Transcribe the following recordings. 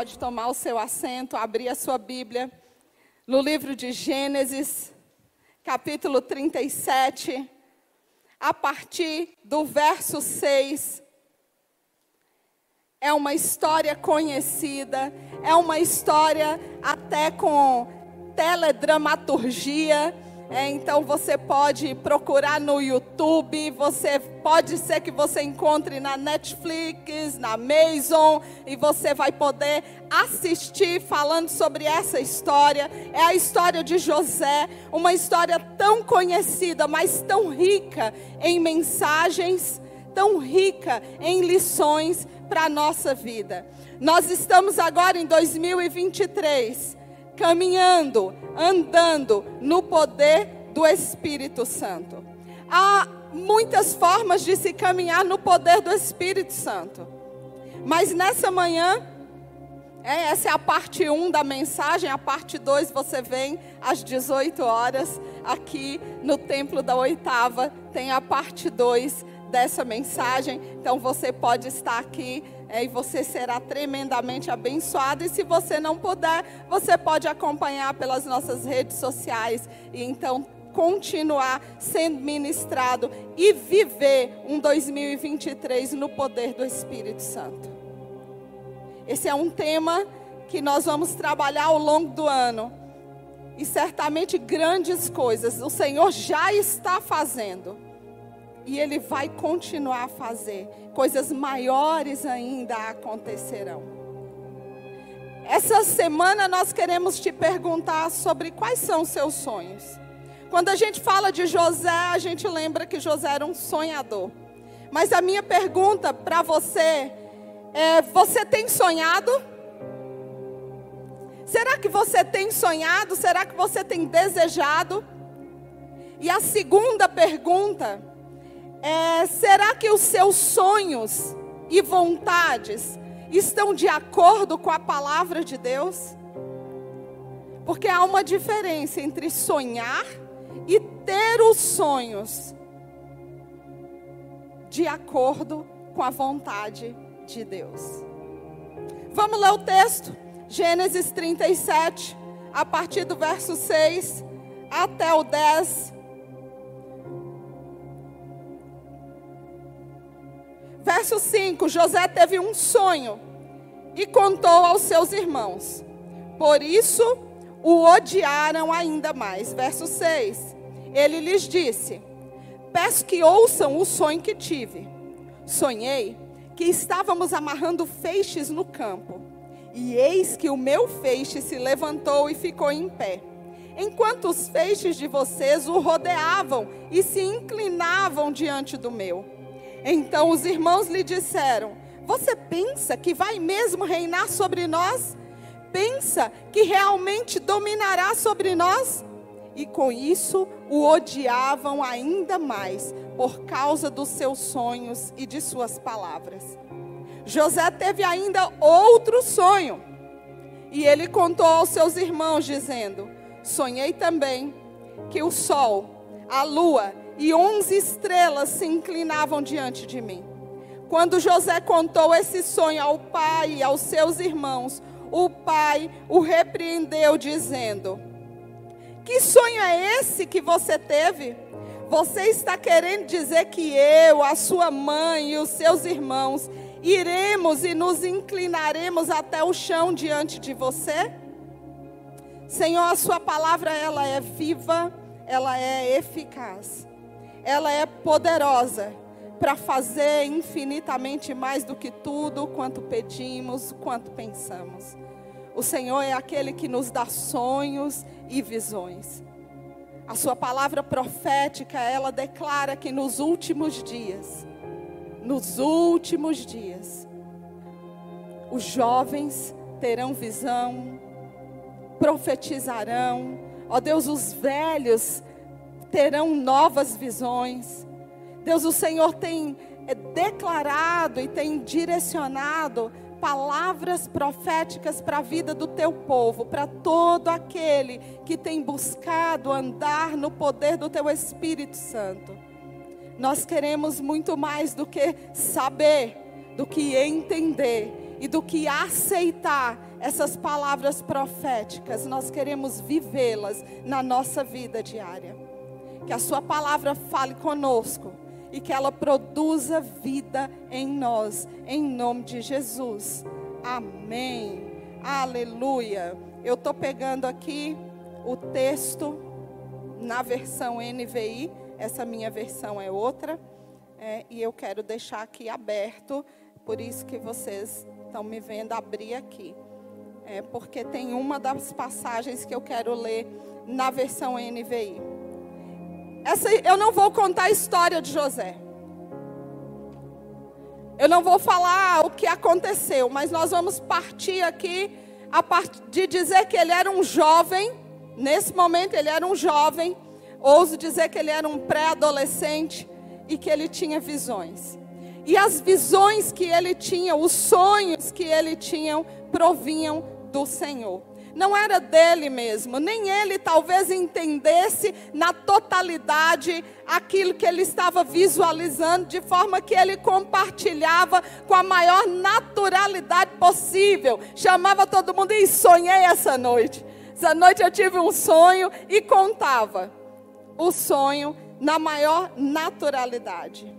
pode tomar o seu assento, abrir a sua Bíblia no livro de Gênesis, capítulo 37, a partir do verso 6. É uma história conhecida, é uma história até com teledramaturgia. Então você pode procurar no YouTube, pode ser que você encontre na Netflix, na Amazon, e você vai poder assistir falando sobre essa história. É a história de José, uma história tão conhecida, mas tão rica em mensagens, tão rica em lições para a nossa vida. Nós estamos agora em 2023, caminhando, andando no poder do Espírito Santo. Há muitas formas de se caminhar no poder do Espírito Santo. Mas nessa manhã, essa é a parte 1 da mensagem. A parte 2 você vem às 18 horas aqui no Templo da Oitava. Tem a parte 2 dessa mensagem. Então você pode estar aqui e você será tremendamente abençoado. E se você não puder, você pode acompanhar pelas nossas redes sociais. E então continuar sendo ministrado e viver um 2023 no poder do Espírito Santo. Esse é um tema que nós vamos trabalhar ao longo do ano. E certamente grandes coisas o Senhor já está fazendo. E Ele vai continuar a fazer. Coisas maiores ainda acontecerão. Essa semana nós queremos te perguntar sobre quais são os seus sonhos. Quando a gente fala de José, a gente lembra que José era um sonhador. Mas a minha pergunta para você é: você tem sonhado? Será que você tem sonhado? Será que você tem desejado? E a segunda pergunta será que os seus sonhos e vontades estão de acordo com a palavra de Deus? Porque há uma diferença entre sonhar e ter os sonhos de acordo com a vontade de Deus. Vamos ler o texto, Gênesis 37, a partir do verso 6 até o 10. Verso 5, José teve um sonho e contou aos seus irmãos. Por isso, o odiaram ainda mais. Verso 6, ele lhes disse: peço que ouçam o sonho que tive. Sonhei que estávamos amarrando feixes no campo. E eis que o meu feixe se levantou e ficou em pé. Enquanto os feixes de vocês o rodeavam e se inclinavam diante do meu. Então os irmãos lhe disseram: você pensa que vai mesmo reinar sobre nós? Pensa que realmente dominará sobre nós? E com isso o odiavam ainda mais, por causa dos seus sonhos e de suas palavras. José teve ainda outro sonho, e ele contou aos seus irmãos, dizendo: sonhei também que o sol, a lua e 11 estrelas se inclinavam diante de mim. Quando José contou esse sonho ao pai e aos seus irmãos, o pai o repreendeu, dizendo: que sonho é esse que você teve? Você está querendo dizer que eu, a sua mãe e os seus irmãos iremos e nos inclinaremos até o chão diante de você? Senhor, a sua palavra, ela é viva, ela é eficaz. Ela é poderosa para fazer infinitamente mais do que tudo quanto pedimos, quanto pensamos. O Senhor é aquele que nos dá sonhos e visões. A sua palavra profética, ela declara que nos últimos dias, os jovens terão visão, profetizarão. Ó Deus, os velhos terão novas visões. Deus, o Senhor tem declarado e tem direcionado palavras proféticas para a vida do teu povo, para todo aquele que tem buscado andar no poder do teu Espírito Santo. Nós queremos muito mais do que saber, do que entender e do que aceitar essas palavras proféticas, nós queremos vivê-las na nossa vida diária. Que a sua palavra fale conosco e que ela produza vida em nós, em nome de Jesus. Amém. Aleluia. Eu estou pegando aqui o texto na versão NVI, essa minha versão é outra, e eu quero deixar aqui aberto, por isso que vocês estão me vendo abrir aqui. Porque tem uma das passagens que eu quero ler na versão NVI. Eu não vou contar a história de José. Eu não vou falar o que aconteceu, mas nós vamos partir aqui de dizer que ele era um jovem. Nesse momento ele era um jovem. Ouso dizer que ele era um pré-adolescente e que ele tinha visões. E as visões que ele tinha, os sonhos que ele tinha, provinham do Senhor. Não era dele mesmo, nem ele talvez entendesse na totalidade aquilo que ele estava visualizando, de forma que ele compartilhava com a maior naturalidade possível. Chamava todo mundo e sonhei essa noite. Essa noite eu tive um sonho e contava o sonho na maior naturalidade.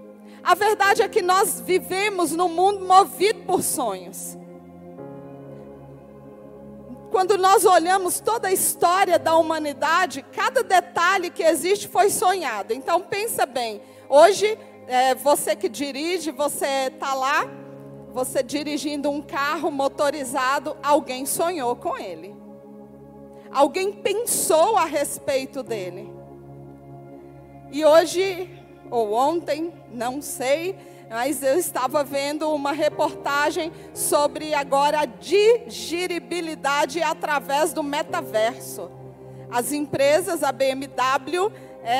A verdade é que nós vivemos num mundo movido por sonhos. Quando nós olhamos toda a história da humanidade, cada detalhe que existe foi sonhado. Então pensa bem, hoje você que dirige, você está lá, você dirigindo um carro motorizado, alguém sonhou com ele. Alguém pensou a respeito dele. E hoje, ou ontem, não sei, mas eu estava vendo uma reportagem sobre agora a digeribilidade através do metaverso. As empresas, a BMW,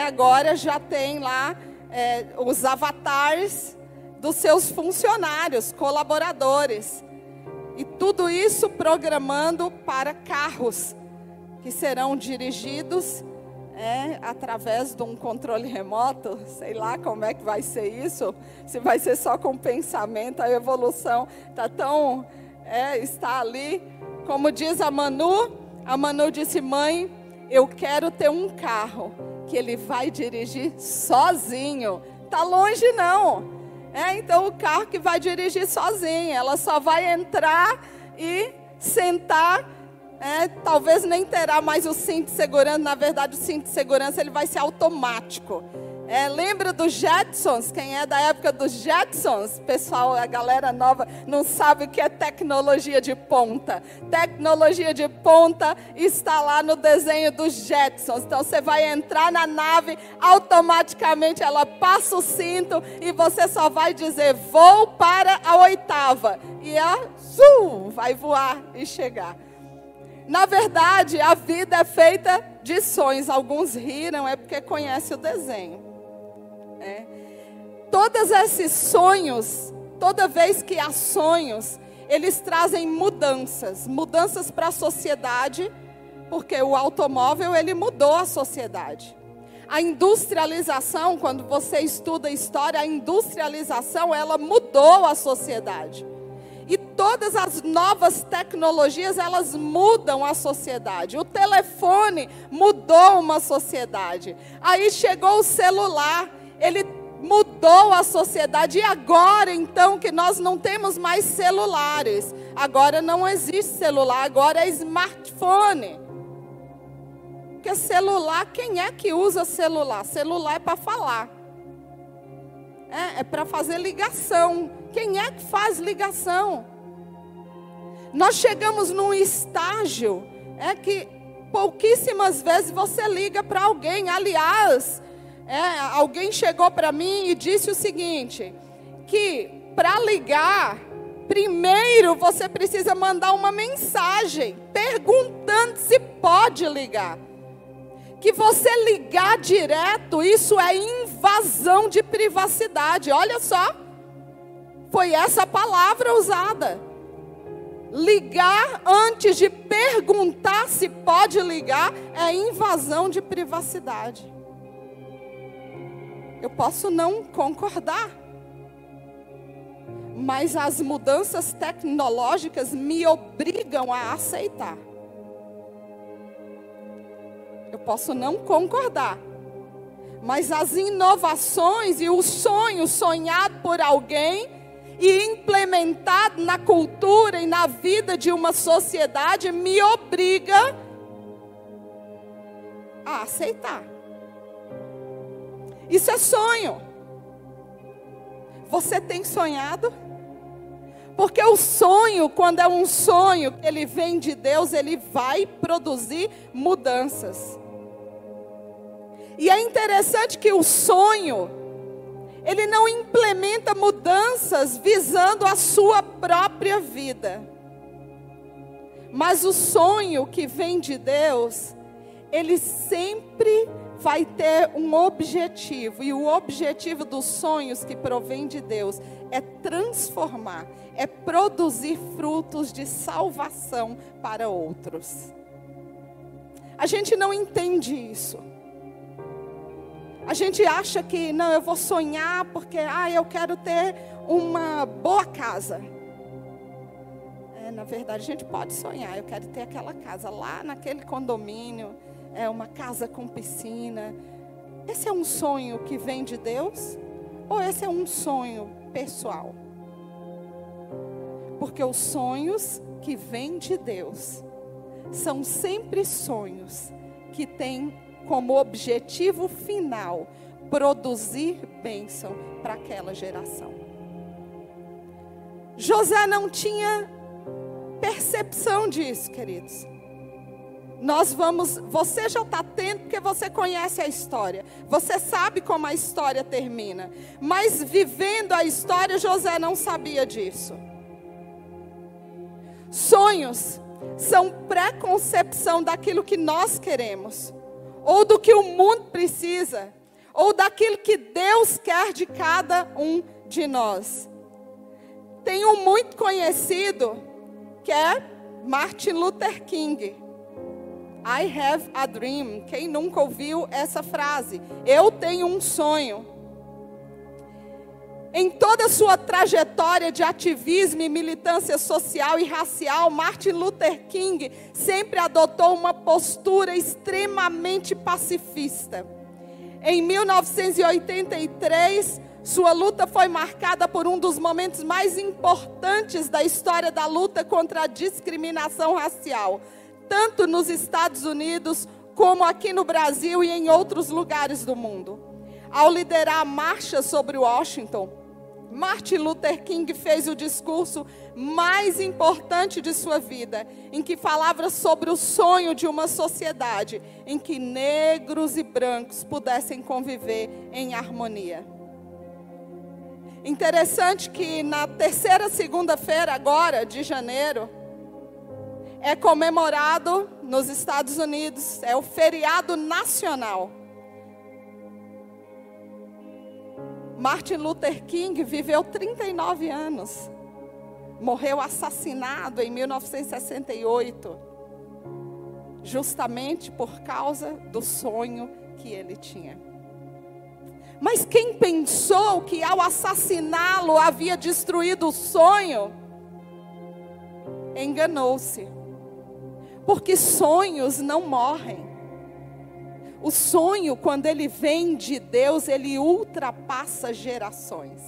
agora já tem lá os avatares dos seus funcionários, colaboradores. E tudo isso programando para carros que serão dirigidos através de um controle remoto. Sei lá como é que vai ser isso, se vai ser só com pensamento. A evolução está ali. Como diz a Manu disse: mãe, eu quero ter um carro que ele vai dirigir sozinho. Tá longe não. Então o carro que vai dirigir sozinho, ela só vai entrar e sentar. Talvez nem terá mais o cinto de segurança. Na verdade, o cinto de segurança ele vai ser automático. Lembra dos Jetsons? Quem é da época dos Jetsons? Pessoal, a galera nova não sabe o que é tecnologia de ponta. Tecnologia de ponta está lá no desenho dos Jetsons. Então você vai entrar na nave, automaticamente ela passa o cinto e você só vai dizer: vou para a 8ª. E vai voar e chegar. Na verdade, a vida é feita de sonhos. Alguns riram, porque conhecem o desenho. Todos esses sonhos, toda vez que há sonhos, eles trazem mudanças para a sociedade, porque o automóvel ele mudou a sociedade. A industrialização, quando você estuda história, a industrialização ela mudou a sociedade. E todas as novas tecnologias, elas mudam a sociedade. O telefone mudou uma sociedade. Aí chegou o celular, ele mudou a sociedade. E agora, então, que nós não temos mais celulares. Agora não existe celular, agora é smartphone. Porque celular, quem é que usa celular? Celular é para falar. É para fazer ligação. Quem é que faz ligação? Nós chegamos num estágio que pouquíssimas vezes você liga para alguém. Aliás, alguém chegou para mim e disse o seguinte, que para ligar, primeiro você precisa mandar uma mensagem perguntando se pode ligar. Que você ligar direto, isso é invasão de privacidade. Olha só. Foi essa palavra usada. Ligar antes de perguntar se pode ligar é invasão de privacidade. Eu posso não concordar, mas as mudanças tecnológicas me obrigam a aceitar. Eu posso não concordar, mas as inovações e o sonho sonhado por alguém e implementado na cultura e na vida de uma sociedade me obriga a aceitar. Isso é sonho. Você tem sonhado? Porque o sonho, quando é um sonho, ele vem de Deus, ele vai produzir mudanças. E é interessante que o sonho, ele não implementa mudanças visando a sua própria vida. Mas o sonho que vem de Deus, ele sempre vai ter um objetivo. E o objetivo dos sonhos que provém de Deus é transformar, é produzir frutos de salvação para outros. A gente não entende isso. A gente acha que, não, eu vou sonhar porque eu quero ter uma boa casa. Na verdade, a gente pode sonhar, eu quero ter aquela casa lá naquele condomínio, uma casa com piscina. Esse é um sonho que vem de Deus? Ou esse é um sonho pessoal? Porque os sonhos que vêm de Deus são sempre sonhos que têm como objetivo final produzir bênção para aquela geração. José não tinha percepção disso, queridos. Você já está tendo porque você conhece a história. Você sabe como a história termina. Mas vivendo a história, José não sabia disso. Sonhos são preconcepção daquilo que nós queremos, ou do que o mundo precisa, ou daquilo que Deus quer de cada um de nós. Tem um muito conhecido, que é Martin Luther King. I have a dream. Quem nunca ouviu essa frase? Eu tenho um sonho. Em toda a sua trajetória de ativismo e militância social e racial, Martin Luther King sempre adotou uma postura extremamente pacifista. Em 1983, sua luta foi marcada por um dos momentos mais importantes da história da luta contra a discriminação racial, tanto nos Estados Unidos como aqui no Brasil e em outros lugares do mundo. Ao liderar a marcha sobre Washington, Martin Luther King fez o discurso mais importante de sua vida, em que falava sobre o sonho de uma sociedade em que negros e brancos pudessem conviver em harmonia. Interessante que na terceira segunda-feira agora de janeiro, é comemorado nos Estados Unidos, é o feriado nacional. Martin Luther King viveu 39 anos. Morreu assassinado em 1968. Justamente por causa do sonho que ele tinha. Mas quem pensou que ao assassiná-lo havia destruído o sonho, enganou-se. Porque sonhos não morrem. O sonho, quando ele vem de Deus, ele ultrapassa gerações.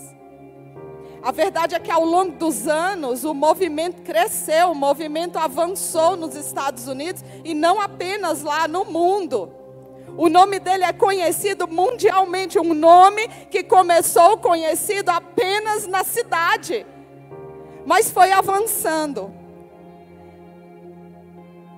A verdade é que ao longo dos anos, o movimento cresceu, o movimento avançou nos Estados Unidos e não apenas lá no mundo. O nome dele é conhecido mundialmente, um nome que começou conhecido apenas na cidade, mas foi avançando.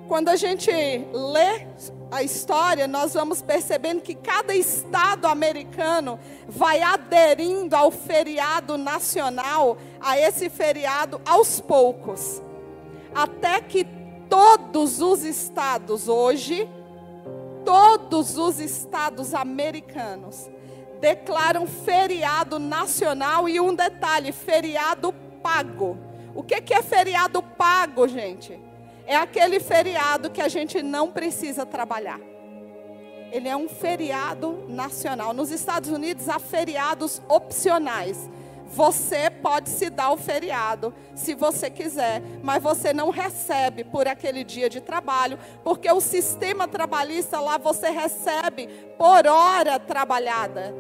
Quando a gente lê a história, nós vamos percebendo que cada estado americano vai aderindo ao feriado nacional, a esse feriado aos poucos. Até que todos os estados hoje, todos os estados americanos declaram feriado nacional e um detalhe, feriado pago. O que é feriado pago, gente? É aquele feriado que a gente não precisa trabalhar. Ele é um feriado nacional. Nos Estados Unidos há feriados opcionais. você pode se dar o feriado, se você quiser, mas você não recebe por aquele dia de trabalho, porque o sistema trabalhista lá você recebe por hora trabalhada.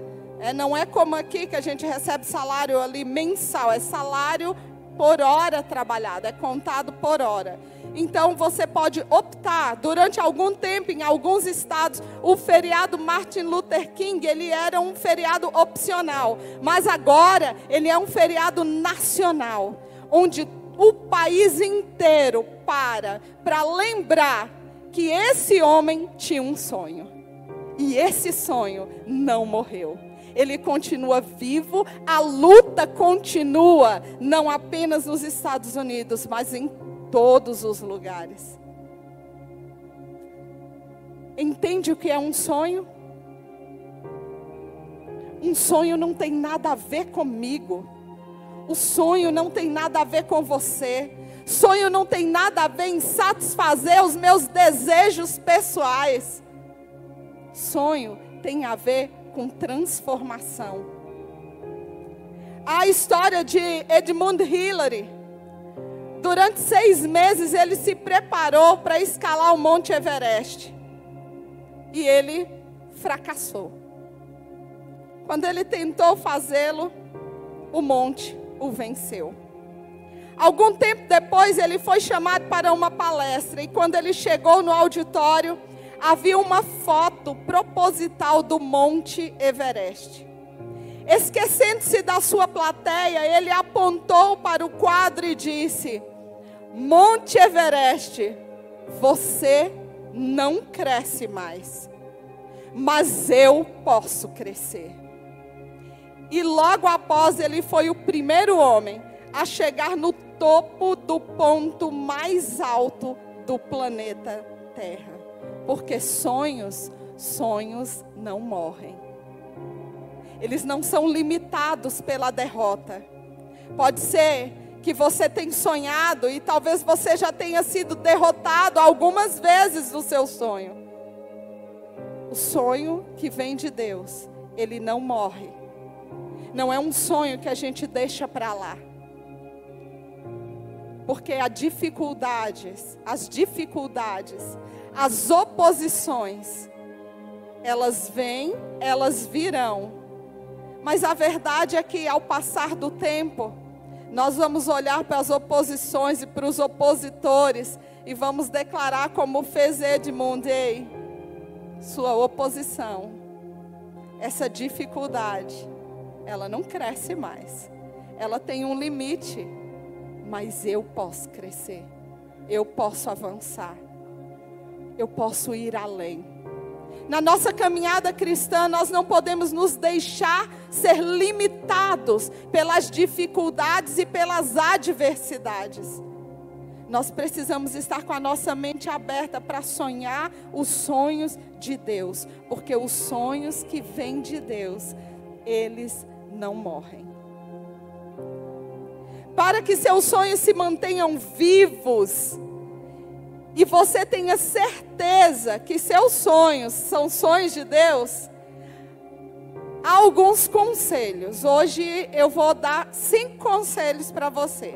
Não é como aqui que a gente recebe salário ali mensal, é salário por hora trabalhada, é contado por hora. Então você pode optar, durante algum tempo, em alguns estados, o feriado Martin Luther King, ele era um feriado opcional. Mas agora, ele é um feriado nacional, onde o país inteiro para lembrar que esse homem tinha um sonho. E esse sonho não morreu. Ele continua vivo, a luta continua, não apenas nos Estados Unidos, mas em todos os lugares. Entende o que é um sonho? Um sonho não tem nada a ver comigo. O sonho não tem nada a ver com você. Sonho não tem nada a ver em satisfazer os meus desejos pessoais. Sonho tem a ver com transformação. A história de Edmund Hillary. Durante 6 meses ele se preparou para escalar o Monte Everest. E ele fracassou. Quando ele tentou fazê-lo, o monte o venceu. Algum tempo depois ele foi chamado para uma palestra. E quando ele chegou no auditório, havia uma foto proposital do Monte Everest. Esquecendo-se da sua plateia, ele apontou para o quadro e disse: Monte Everest, você não cresce mais, mas eu posso crescer. E logo após ele foi o primeiro homem a chegar no topo do ponto mais alto do planeta Terra. Porque sonhos não morrem. Eles não são limitados pela derrota. Pode ser que você tenha sonhado e talvez você já tenha sido derrotado algumas vezes no seu sonho. O sonho que vem de Deus, ele não morre. Não é um sonho que a gente deixa para lá. Porque as dificuldades, as oposições, elas vêm, elas virão. Mas a verdade é que ao passar do tempo, nós vamos olhar para as oposições e para os opositores e vamos declarar como fez Edmund: ei, sua oposição, essa dificuldade, ela não cresce mais. Ela tem um limite, mas eu posso crescer, eu posso avançar. Eu posso ir além. Na nossa caminhada cristã, nós não podemos nos deixar ser limitados pelas dificuldades e pelas adversidades. Nós precisamos estar com a nossa mente aberta para sonhar os sonhos de Deus. Porque os sonhos que vêm de Deus, eles não morrem. Para que seus sonhos se mantenham vivos, e você tenha certeza que seus sonhos são sonhos de Deus, há alguns conselhos. Hoje eu vou dar 5 conselhos para você.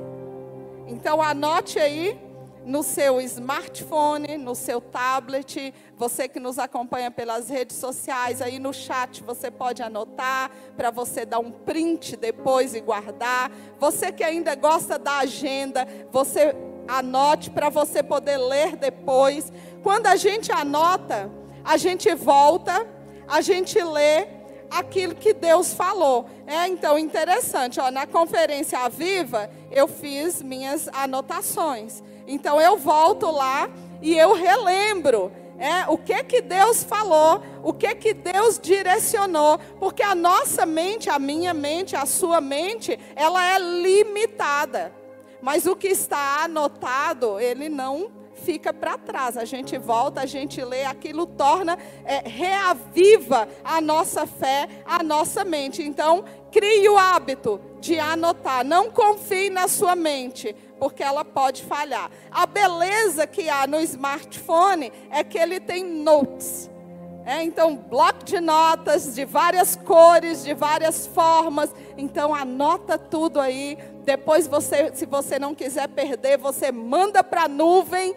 Então anote aí no seu smartphone, no seu tablet, você que nos acompanha pelas redes sociais, aí no chat você pode anotar, para você dar um print depois e guardar. Você que ainda gosta da agenda, você anote para você poder ler depois. Quando a gente anota, a gente volta, a gente lê aquilo que Deus falou. Então, interessante, na conferência Aviva, eu fiz minhas anotações. Então, eu volto lá e eu relembro o que Deus falou, o que Deus direcionou. Porque a nossa mente, a minha mente, a sua mente, ela é limitada. Mas o que está anotado, ele não fica para trás. A gente volta, a gente lê, aquilo torna, reaviva a nossa fé, a nossa mente. Então, crie o hábito de anotar. Não confie na sua mente, porque ela pode falhar. A beleza que há no smartphone é que ele tem notes. Então, bloco de notas de várias cores, de várias formas. Então, anota tudo aí. Depois, se você não quiser perder, você manda para a nuvem.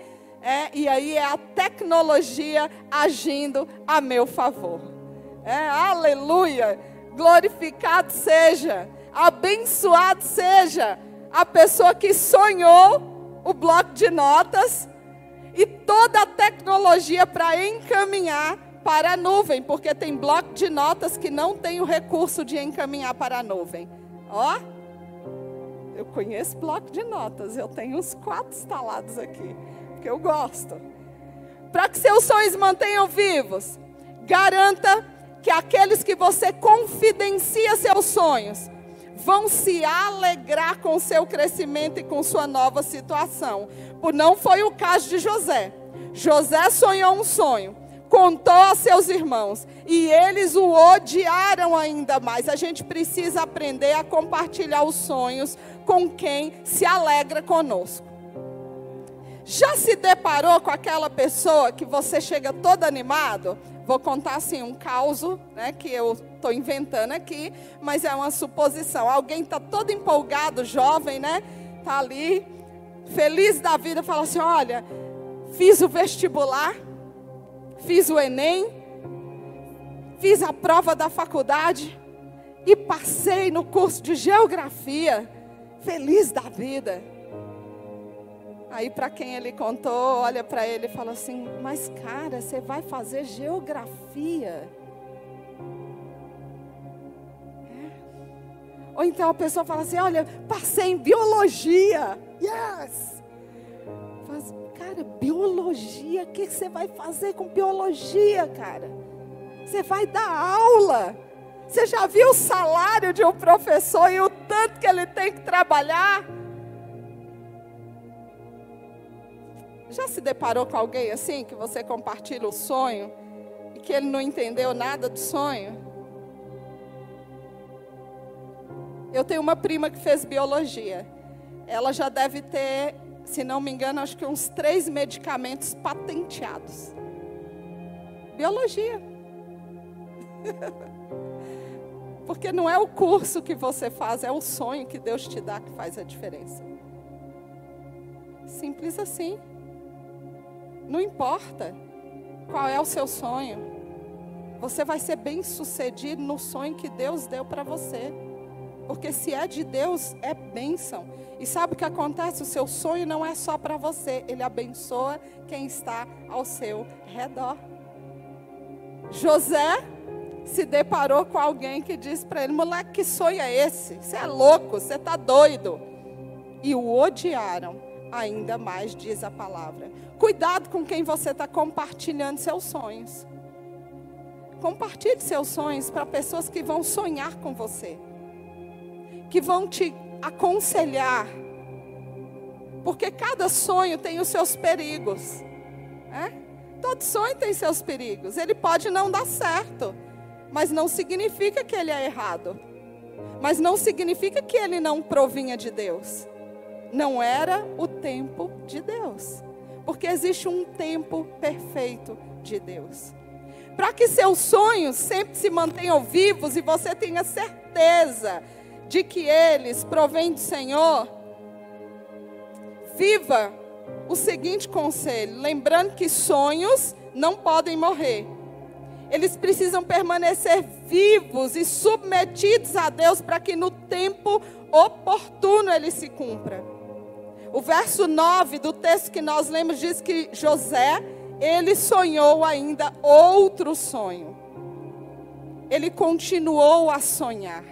E aí é a tecnologia agindo a meu favor. Aleluia! Glorificado seja, abençoado seja a pessoa que sonhou o bloco de notas e toda a tecnologia para encaminhar para a nuvem, porque tem bloco de notas que não tem o recurso de encaminhar para a nuvem. Eu conheço bloco de notas, eu tenho uns 4 instalados aqui, porque eu gosto. Para que seus sonhos mantenham vivos, garanta que aqueles que você confidencia seus sonhos vão se alegrar com o seu crescimento e com sua nova situação. Não foi o caso de José. José sonhou um sonho, contou a seus irmãos e eles o odiaram ainda mais. A gente precisa aprender a compartilhar os sonhos com quem se alegra conosco. Já se deparou com aquela pessoa que você chega todo animado? Vou contar assim um caso, que eu estou inventando aqui, mas é uma suposição. Alguém está todo empolgado, jovem, está ali, feliz da vida, fala assim: olha, fiz o vestibular, fiz o Enem, fiz a prova da faculdade e passei no curso de geografia, feliz da vida. Aí para quem ele contou, olha para ele e fala assim: mas cara, você vai fazer geografia? Ou então a pessoa fala assim: olha, passei em biologia. Yes! Mas, cara, biologia, o que você vai fazer com biologia, cara? Você vai dar aula. Você já viu o salário de um professor e o tanto que ele tem que trabalhar? Já se deparou com alguém assim, que você compartilha o sonho e que ele não entendeu nada do sonho? Eu tenho uma prima que fez biologia. Ela já deve ter, se não me engano, acho que uns 3 medicamentos patenteados. Biologia. Porque não é o curso que você faz, é o sonho que Deus te dá que faz a diferença. Simples assim. Não importa qual é o seu sonho, você vai ser bem-sucedido no sonho que Deus deu para você. Porque se é de Deus, é bênção. E sabe o que acontece? O seu sonho não é só para você, ele abençoa quem está ao seu redor. José se deparou com alguém que disse para ele: moleque, que sonho é esse? Você é louco, você está doido. E o odiaram ainda mais, diz a palavra. Cuidado com quem você está compartilhando seus sonhos. Compartilhe seus sonhos para pessoas que vão sonhar com você, que vão te aconselhar, porque cada sonho tem os seus perigos. Todo sonho tem seus perigos. Ele pode não dar certo, mas não significa que ele é errado, mas não significa que ele não provinha de Deus. Não era o tempo de Deus, porque existe um tempo perfeito de Deus. Para que seus sonhos sempre se mantenham vivos e você tenha certeza de que eles provêm do Senhor, viva o seguinte conselho, lembrando que sonhos não podem morrer. Eles precisam permanecer vivos e submetidos a Deus para que no tempo oportuno ele se cumpra. O verso 9 do texto que nós lemos diz que José, ele sonhou ainda outro sonho. Ele continuou a sonhar.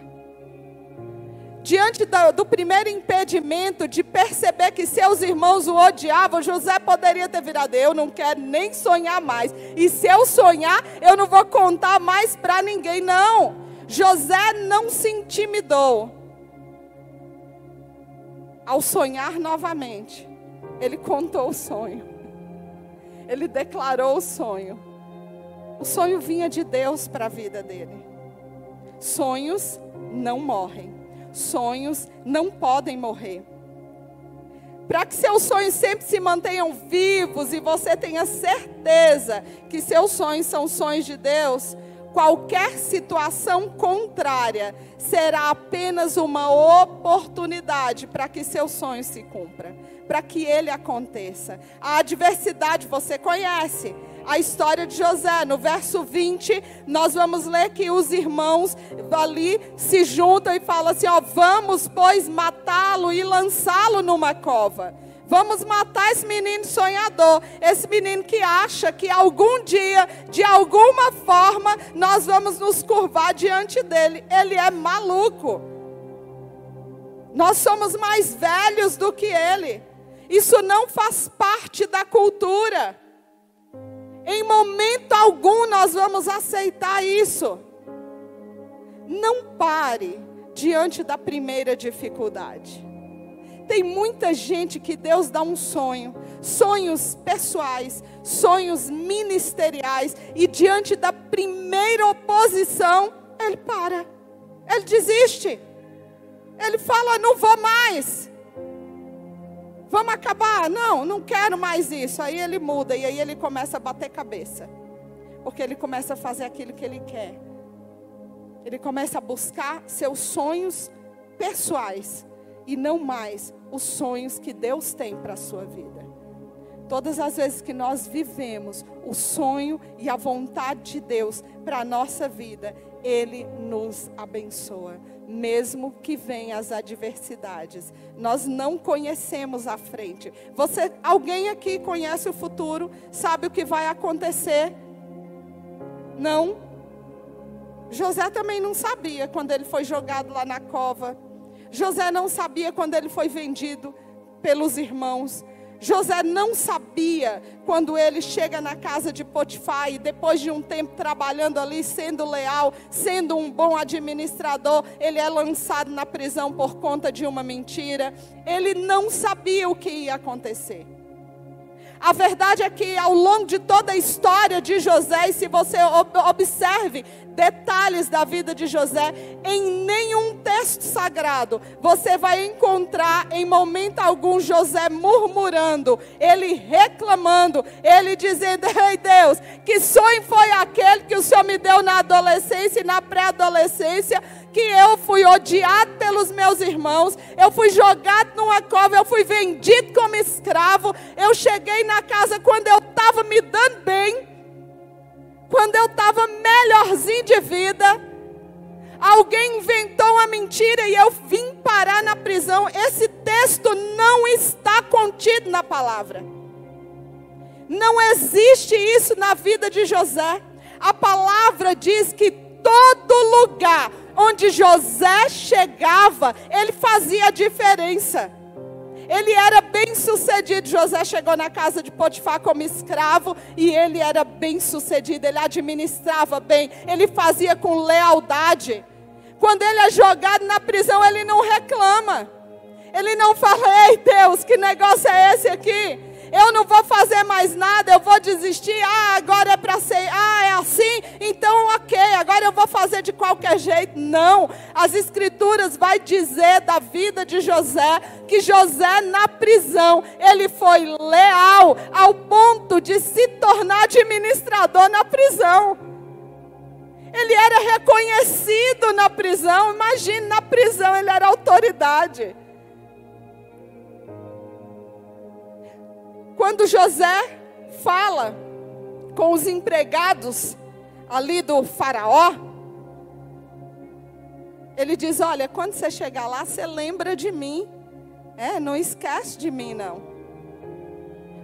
Diante do primeiro impedimento de perceber que seus irmãos o odiavam, José poderia ter virado: eu não quero nem sonhar mais. E se eu sonhar, eu não vou contar mais para ninguém. Não, José não se intimidou. Ao sonhar novamente, ele contou o sonho. Ele declarou o sonho. O sonho vinha de Deus para a vida dele. Sonhos não morrem. Sonhos não podem morrer. para que seus sonhos sempre se mantenham vivos e você tenha certeza que seus sonhos são sonhos de Deus, qualquer situação contrária será apenas uma oportunidade para que seu sonho se cumpra, para que ele aconteça. A adversidade você conhece. A história de José, no verso 20, nós vamos ler que os irmãos ali se juntam e falam assim, ó, vamos, pois, matá-lo e lançá-lo numa cova. Vamos matar esse menino sonhador, esse menino que acha que algum dia, de alguma forma, nós vamos nos curvar diante dele. Ele é maluco. Nós somos mais velhos do que ele. Isso não faz parte da cultura. Em momento algum nós vamos aceitar isso. Não pare diante da primeira dificuldade. Tem muita gente que Deus dá um sonho, sonhos pessoais, sonhos ministeriais, e diante da primeira oposição, ele para, ele desiste. Ele fala, não vou mais. Vamos acabar? Não quero mais isso. Aí ele muda e aí ele começa a bater cabeça. Porque ele começa a fazer aquilo que ele quer. Ele começa a buscar seus sonhos pessoais e não mais os sonhos que Deus tem para a sua vida. Todas as vezes que nós vivemos o sonho e a vontade de Deus para a nossa vida, Ele nos abençoa. Mesmo que venham as adversidades, nós não conhecemos a frente. Alguém aqui conhece o futuro? Sabe o que vai acontecer? Não. José também não sabia quando ele foi jogado lá na cova. José não sabia quando ele foi vendido pelos irmãos. José não sabia quando ele chega na casa de Potifar e depois de um tempo trabalhando ali, sendo leal, sendo um bom administrador, ele é lançado na prisão por conta de uma mentira. Ele não sabia o que ia acontecer. A verdade é que ao longo de toda a história de José, e se você observe detalhes da vida de José, em nenhum texto sagrado você vai encontrar em momento algum José murmurando, ele reclamando, ele dizendo, ei Deus, que sonho foi aquele que o Senhor me deu na adolescência e na pré-adolescência, que eu fui odiado pelos meus irmãos, eu fui jogado numa cova, eu fui vendido como escravo, eu cheguei na casa quando eu estava me dando bem, quando eu estava melhorzinho de vida, alguém inventou uma mentira e eu vim parar na prisão. Esse texto não está contido na palavra. Não existe isso na vida de José. A palavra diz que todo lugar onde José chegava, ele fazia a diferença. Ele era bem sucedido. José chegou na casa de Potifar como escravo e ele era bem sucedido. Ele administrava bem, ele fazia com lealdade. Quando ele é jogado na prisão, ele não reclama. Ele não fala, ei Deus, que negócio é esse aqui? Eu não vou fazer mais nada, eu vou desistir. Agora é para ser, é assim? Então ok, agora eu vou fazer de qualquer jeito. Não, as escrituras vai dizer da vida de José, que José na prisão, ele foi leal ao ponto de se tornar administrador na prisão. Ele era reconhecido na prisão, imagine, na prisão ele era autoridade. Quando José fala com os empregados ali do faraó, ele diz, olha, quando você chegar lá, você lembra de mim. Não esquece de mim, não.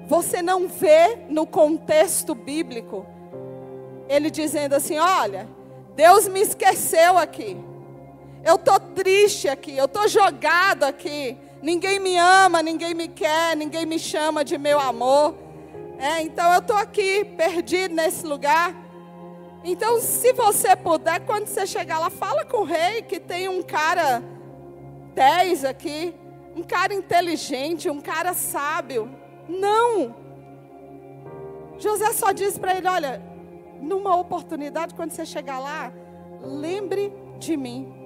Você não vê no contexto bíblico, ele dizendo assim, olha, Deus me esqueceu aqui. Eu estou triste aqui, eu estou jogado aqui. Ninguém me ama, ninguém me quer, ninguém me chama de meu amor. Então eu estou aqui, perdido nesse lugar. Então se você puder, quando você chegar lá, fala com o rei que tem um cara 10 aqui. Um cara inteligente, um cara sábio. Não. José só diz para ele, olha, numa oportunidade, quando você chegar lá, lembre de mim.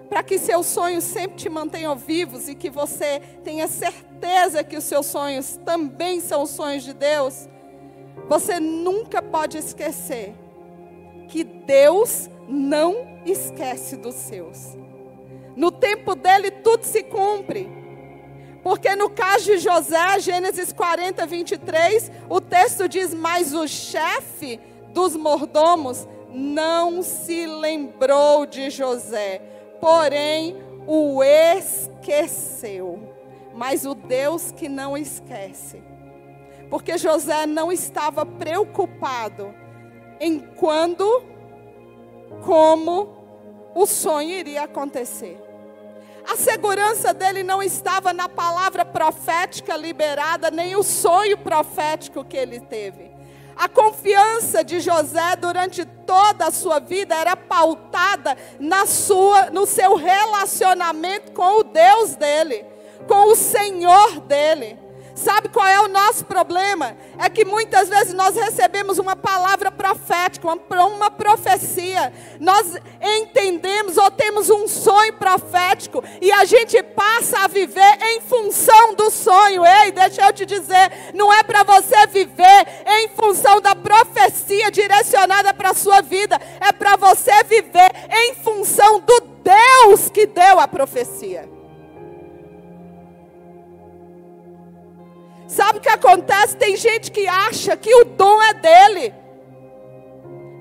para que seus sonhos sempre te mantenham vivos e que você tenha certeza que os seus sonhos também são os sonhos de Deus, você nunca pode esquecer que Deus não esquece dos seus. No tempo dele tudo se cumpre. Porque no caso de José, Gênesis 40, 23, o texto diz: mas o chefe dos mordomos não se lembrou de José, porém o esqueceu. Mas o Deus que não esquece. Porque José não estava preocupado em quando, como o sonho iria acontecer. A segurança dele não estava na palavra profética liberada, nem o sonho profético que ele teve. A confiança de José durante toda a sua vida era pautada no seu relacionamento com o Deus dele, com o Senhor dele. Sabe qual é o nosso problema? É que muitas vezes nós recebemos uma palavra profética, uma profecia. Nós entendemos ou temos um sonho profético e a gente passa a viver em função do sonho. Ei, deixa eu te dizer, não é para você viver em função da profecia direcionada para a sua vida. É para você viver em função do Deus que deu a profecia. Sabe o que acontece? Tem gente que acha que o dom é dele.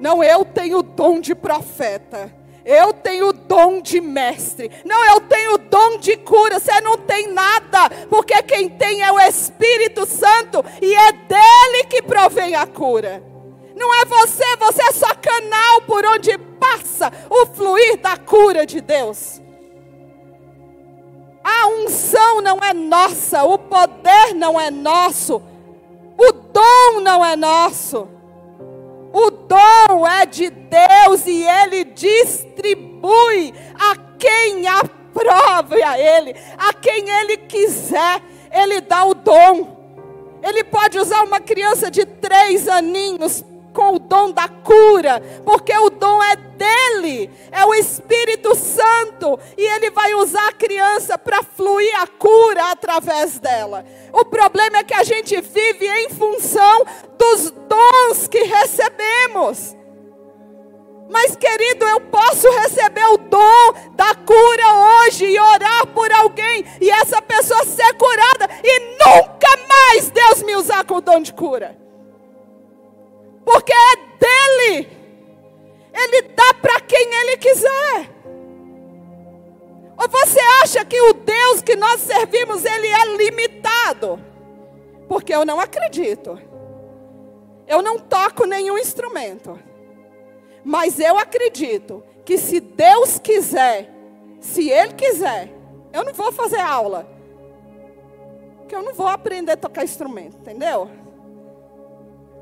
Não, eu tenho o dom de profeta. Eu tenho o dom de mestre. Não, eu tenho o dom de cura. Você não tem nada. Porque quem tem é o Espírito Santo. E é dele que provém a cura. Não é você. Você é só canal por onde passa o fluir da cura de Deus. A unção não é nossa, o poder não é nosso, o dom não é nosso. O dom é de Deus e Ele distribui a quem aprove a Ele, a quem Ele quiser, Ele dá o dom. Ele pode usar uma criança de 3 aninhos com o dom da cura, porque o dom é dele, é o Espírito Santo, e ele vai usar a criança para fluir a cura através dela. O problema é que a gente vive em função dos dons que recebemos. Mas querido, eu posso receber o dom da cura hoje e orar por alguém e essa pessoa ser curada e nunca mais Deus me usar com o dom de cura. Porque é dele. Ele dá para quem ele quiser. Ou você acha que o Deus que nós servimos, ele é limitado? Porque eu não acredito. Eu não toco nenhum instrumento. Mas eu acredito que se Deus quiser, se Ele quiser, eu não vou fazer aula. Porque eu não vou aprender a tocar instrumento, entendeu?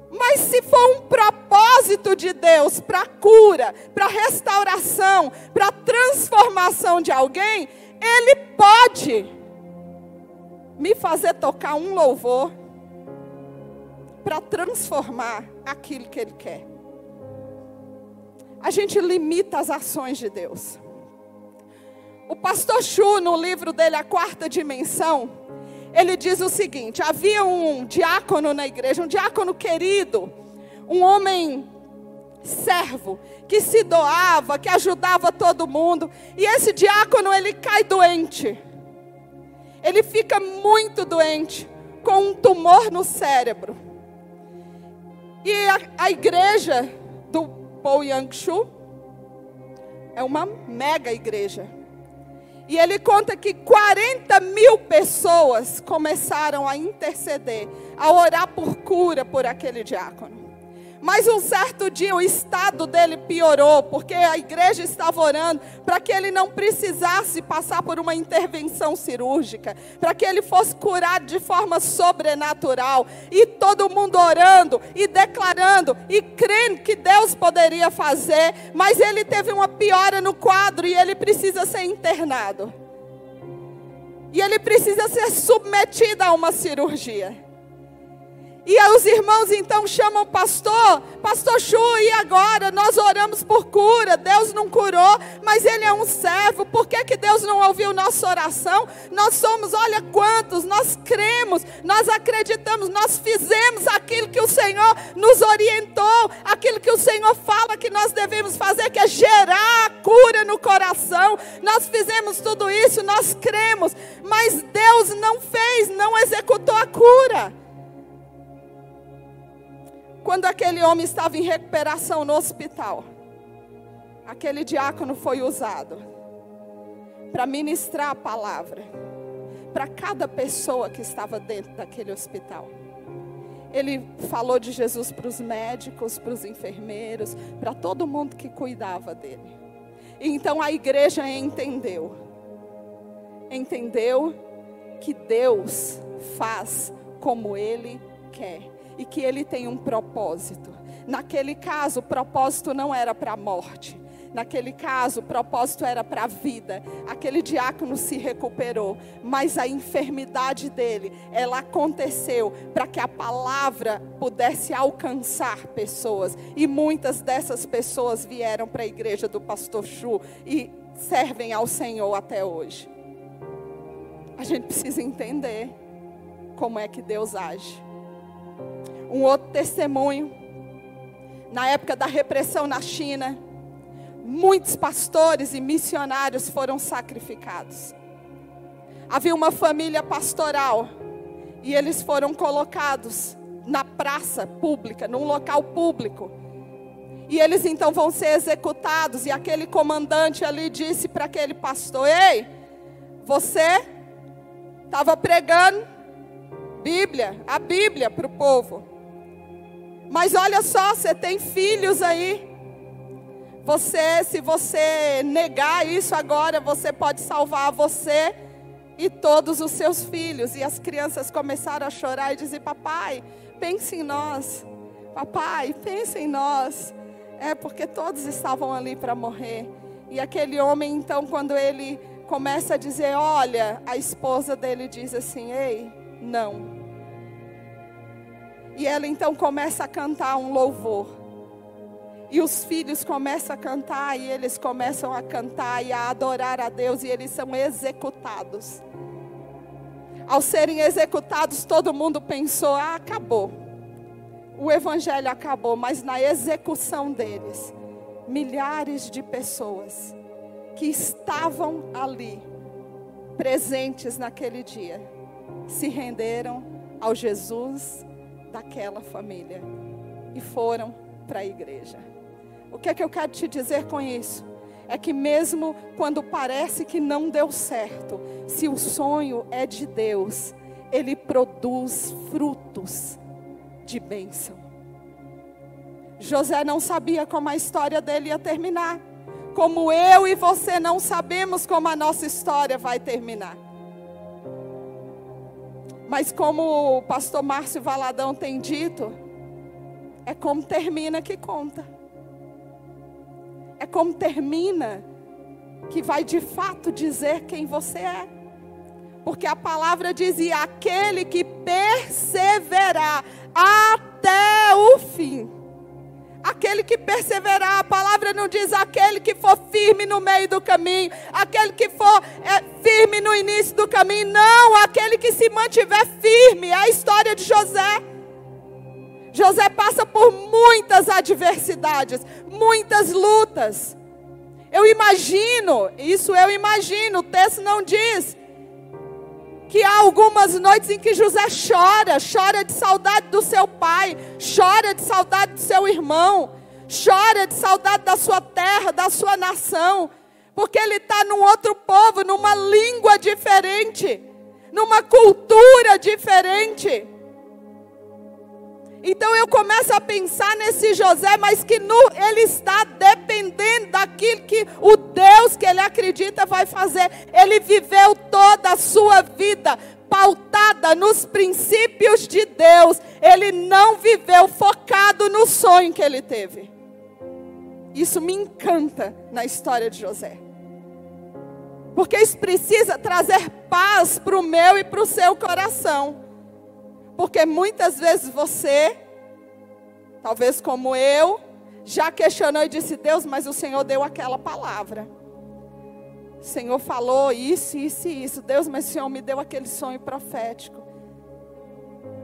Mas se for um propósito de Deus para cura, para restauração, para transformação de alguém, Ele pode me fazer tocar um louvor para transformar aquilo que Ele quer. A gente limita as ações de Deus. O pastor Chu, no livro dele, A Quarta Dimensão, ele diz o seguinte: havia um diácono na igreja, um diácono querido, um homem servo, que se doava, que ajudava todo mundo. E esse diácono, ele cai doente. Ele fica muito doente, com um tumor no cérebro. E a igreja do Paul Yang-Shu é uma mega igreja. E ele conta que 40 mil pessoas começaram a interceder, a orar por cura por aquele diácono. Mas um certo dia o estado dele piorou, porque a igreja estava orando para que ele não precisasse passar por uma intervenção cirúrgica, para que ele fosse curado de forma sobrenatural. E todo mundo orando e declarando e crendo que Deus poderia fazer, mas ele teve uma piora no quadro e ele precisa ser internado. E ele precisa ser submetido a uma cirurgia. E aí os irmãos então chamam o pastor Chu, e agora? Nós oramos por cura, Deus não curou, mas ele é um servo, por que Deus não ouviu nossa oração? Nós somos, olha quantos, nós cremos, nós acreditamos, nós fizemos aquilo que o Senhor nos orientou, aquilo que o Senhor fala que nós devemos fazer, que é gerar a cura no coração. Nós fizemos tudo isso, nós cremos, mas Deus não fez, não executou a cura. Quando aquele homem estava em recuperação no hospital, aquele diácono foi usado para ministrar a palavra para cada pessoa que estava dentro daquele hospital. Ele falou de Jesus para os médicos, para os enfermeiros, para todo mundo que cuidava dele. E então a igreja entendeu que Deus faz como Ele quer. E que Ele tem um propósito. Naquele caso, o propósito não era para a morte. Naquele caso, o propósito era para a vida. Aquele diácono se recuperou. Mas a enfermidade dele, ela aconteceu para que a palavra pudesse alcançar pessoas. E muitas dessas pessoas vieram para a igreja do pastor Chu e servem ao Senhor até hoje. A gente precisa entender como é que Deus age. Um outro testemunho, na época da repressão na China, muitos pastores e missionários foram sacrificados. Havia uma família pastoral e eles foram colocados na praça pública, num local público. E eles então vão ser executados, e aquele comandante ali disse para aquele pastor: ei, você estava pregando a Bíblia para o povo. Mas olha só, você tem filhos aí. Se você negar isso agora, você pode salvar você e todos os seus filhos. E as crianças começaram a chorar e dizer: papai, pense em nós. Papai, pense em nós. Porque todos estavam ali para morrer. E aquele homem então, quando ele começa a dizer, olha, a esposa dele diz assim: ei, não. E ela então começa a cantar um louvor. E os filhos começam a cantar, e eles começam a cantar e a adorar a Deus, e eles são executados. Ao serem executados, todo mundo pensou: acabou. O evangelho acabou, mas na execução deles, milhares de pessoas que estavam ali, presentes naquele dia, se renderam ao Jesus daquela família e foram para a igreja. O que é que eu quero te dizer com isso? É que mesmo quando parece que não deu certo, se o sonho é de Deus, Ele produz frutos de bênção. José não sabia como a história dele ia terminar, como eu e você não sabemos como a nossa história vai terminar. Mas como o pastor Márcio Valadão tem dito, é como termina que conta. É como termina que vai de fato dizer quem você é. Porque a palavra dizia: aquele que perseverar até o fim. Aquele que perseverar, a palavra não diz aquele que for firme no meio do caminho, aquele que for firme no início do caminho. Não, aquele que se mantiver firme. É a história de José. José passa por muitas adversidades, muitas lutas. Eu imagino, o texto não diz, que há algumas noites em que José chora de saudade do seu pai, chora de saudade do seu irmão, chora de saudade da sua terra, da sua nação, porque ele está num outro povo, numa língua diferente, numa cultura diferente. Então eu começo a pensar nesse José, mas que ele está dependendo daquilo que o Deus que ele acredita vai fazer. Ele viveu toda a sua vida pautada nos princípios de Deus. Ele não viveu focado no sonho que ele teve. Isso me encanta na história de José. Porque isso precisa trazer paz para o meu e para o seu coração. Porque muitas vezes você, talvez como eu, já questionou e disse: Deus, mas o Senhor deu aquela palavra. O Senhor falou isso, isso e isso. Deus, mas o Senhor me deu aquele sonho profético.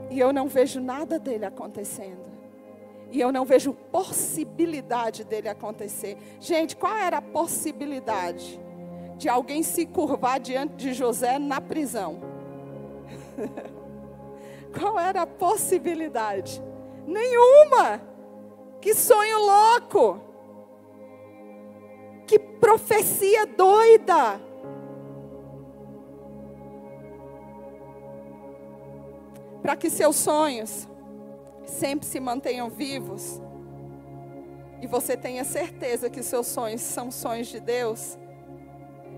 E eu não vejo nada dele acontecendo. E eu não vejo possibilidade dele acontecer. Gente, qual era a possibilidade de alguém se curvar diante de José na prisão? Qual era a possibilidade? Nenhuma. Que sonho louco. Que profecia doida. Para que seus sonhos sempre se mantenham vivos e você tenha certeza que seus sonhos são sonhos de Deus,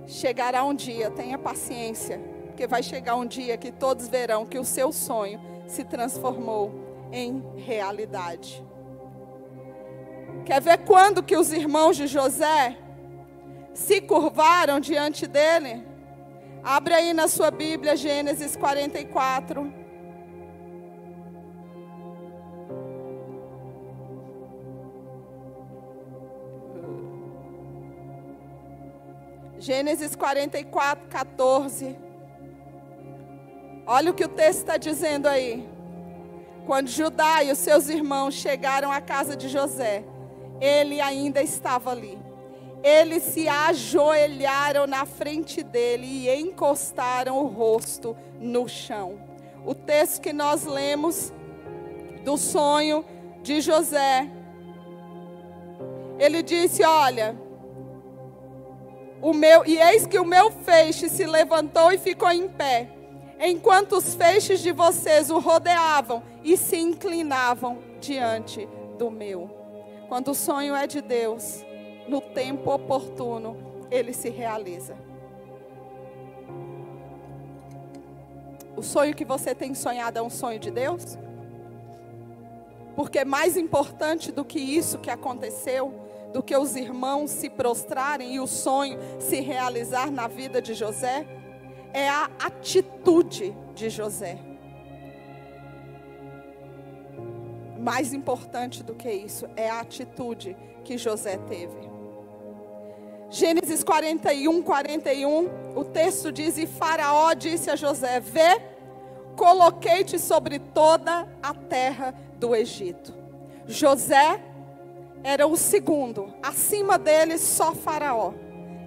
chegará um dia, tenha paciência, porque vai chegar um dia que todos verão que o seu sonho se transformou em realidade. Quer ver quando que os irmãos de José se curvaram diante dele? Abre aí na sua Bíblia, Gênesis 44. Gênesis 44, 14. Olha o que o texto está dizendo aí. Quando Judá e os seus irmãos chegaram à casa de José, ele ainda estava ali. Eles se ajoelharam na frente dele e encostaram o rosto no chão. O texto que nós lemos do sonho de José, ele disse: olha, e eis que o meu feixe se levantou e ficou em pé, enquanto os feixes de vocês o rodeavam e se inclinavam diante do meu. Quando o sonho é de Deus, no tempo oportuno, ele se realiza. O sonho que você tem sonhado é um sonho de Deus? Porque mais importante do que isso que aconteceu, do que os irmãos se prostrarem e o sonho se realizar na vida de José, é a atitude de José. Mais importante do que isso é a atitude que José teve. Gênesis 41, 41, o texto diz: e Faraó disse a José: vê, coloquei-te sobre toda a terra do Egito. José era o segundo, acima dele só Faraó.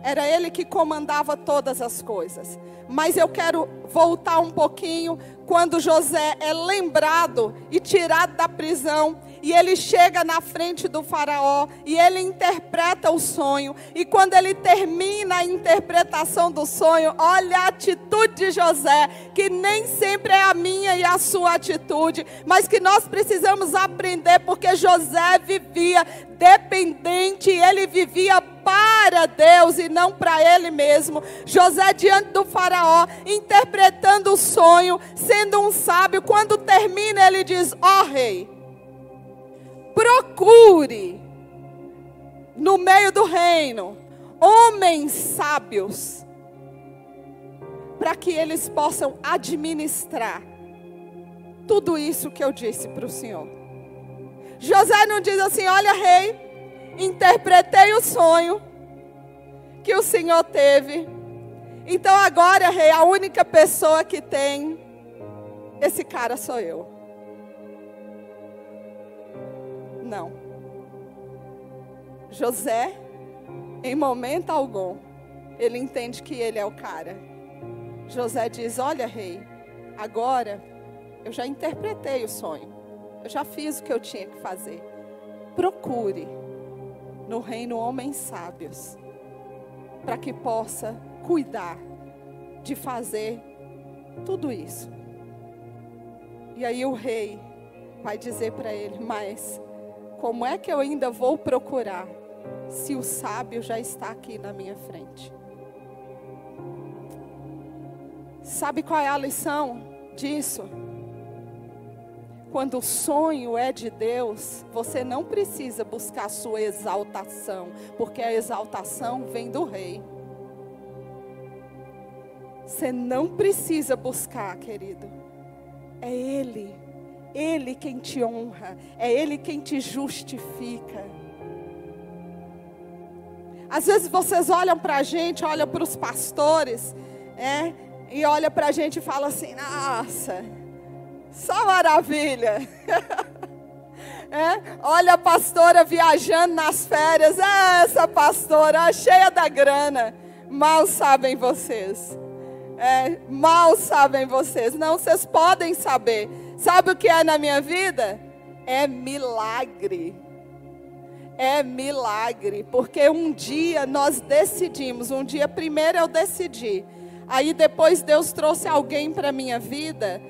Era ele que comandava todas as coisas. Mas eu quero voltar um pouquinho quando José é lembrado e tirado da prisão. E ele chega na frente do Faraó e ele interpreta o sonho. E quando ele termina a interpretação do sonho, olha a atitude de José, que nem sempre é a minha e a sua atitude, mas que nós precisamos aprender, porque José vivia dependente, ele vivia para Deus e não para ele mesmo. José diante do Faraó, interpretando o sonho, sendo um sábio. Quando termina, ele diz: ó rei, procure no meio do reino homens sábios, para que eles possam administrar tudo isso que eu disse para o Senhor. José não diz assim: olha rei, interpretei o sonho que o Senhor teve, então agora rei, a única pessoa que tem esse cara sou eu. Não. José, em momento algum, ele entende que ele é o cara. José diz: olha rei, agora eu já interpretei o sonho, eu já fiz o que eu tinha que fazer. Procure no reino homens sábios, para que possa cuidar de fazer tudo isso. E aí o rei vai dizer para ele: mas como é que eu ainda vou procurar, se o sábio já está aqui na minha frente? Sabe qual é a lição disso? Quando o sonho é de Deus, você não precisa buscar a sua exaltação, porque a exaltação vem do rei. Você não precisa buscar, querido. É Ele quem te honra, é Ele quem te justifica. Às vezes vocês olham para a gente, olham para os pastores, e olham para a gente e falam assim: nossa, só maravilha. Olha a pastora viajando nas férias, essa pastora cheia da grana. Mal sabem vocês, mal sabem vocês. Não, vocês podem saber. Sabe o que é na minha vida? É milagre. É milagre, porque um dia nós decidimos, um dia primeiro eu decidi, aí depois Deus trouxe alguém para a minha vida,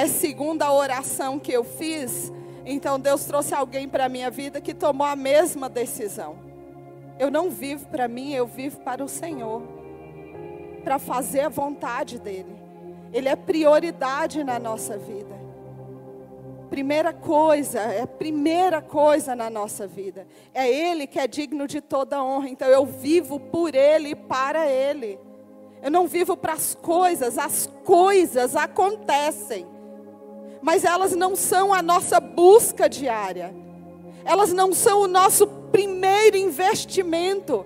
segundo a oração que eu fiz, então Deus trouxe alguém para a minha vida que tomou a mesma decisão. Eu não vivo para mim, eu vivo para o Senhor, para fazer a vontade dEle. Ele é prioridade na nossa vida. Primeira coisa na nossa vida. É Ele que é digno de toda honra. Então eu vivo por Ele e para Ele. Eu não vivo para as coisas acontecem. Mas elas não são a nossa busca diária. Elas não são o nosso primeiro investimento.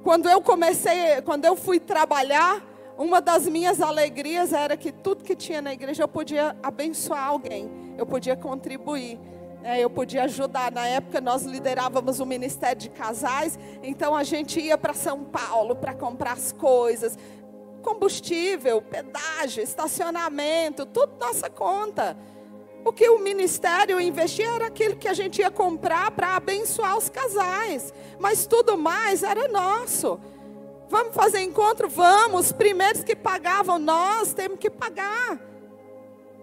Quando eu fui trabalhar, uma das minhas alegrias era que tudo que tinha na igreja eu podia abençoar alguém, eu podia contribuir, eu podia ajudar. Na época nós liderávamos o ministério de casais, então a gente ia para São Paulo para comprar as coisas, combustível, pedágio, estacionamento, tudo nossa conta. O que o ministério investia era aquilo que a gente ia comprar para abençoar os casais, mas tudo mais era nosso. Vamos fazer encontro? Vamos. Os primeiros que pagavam, nós temos que pagar.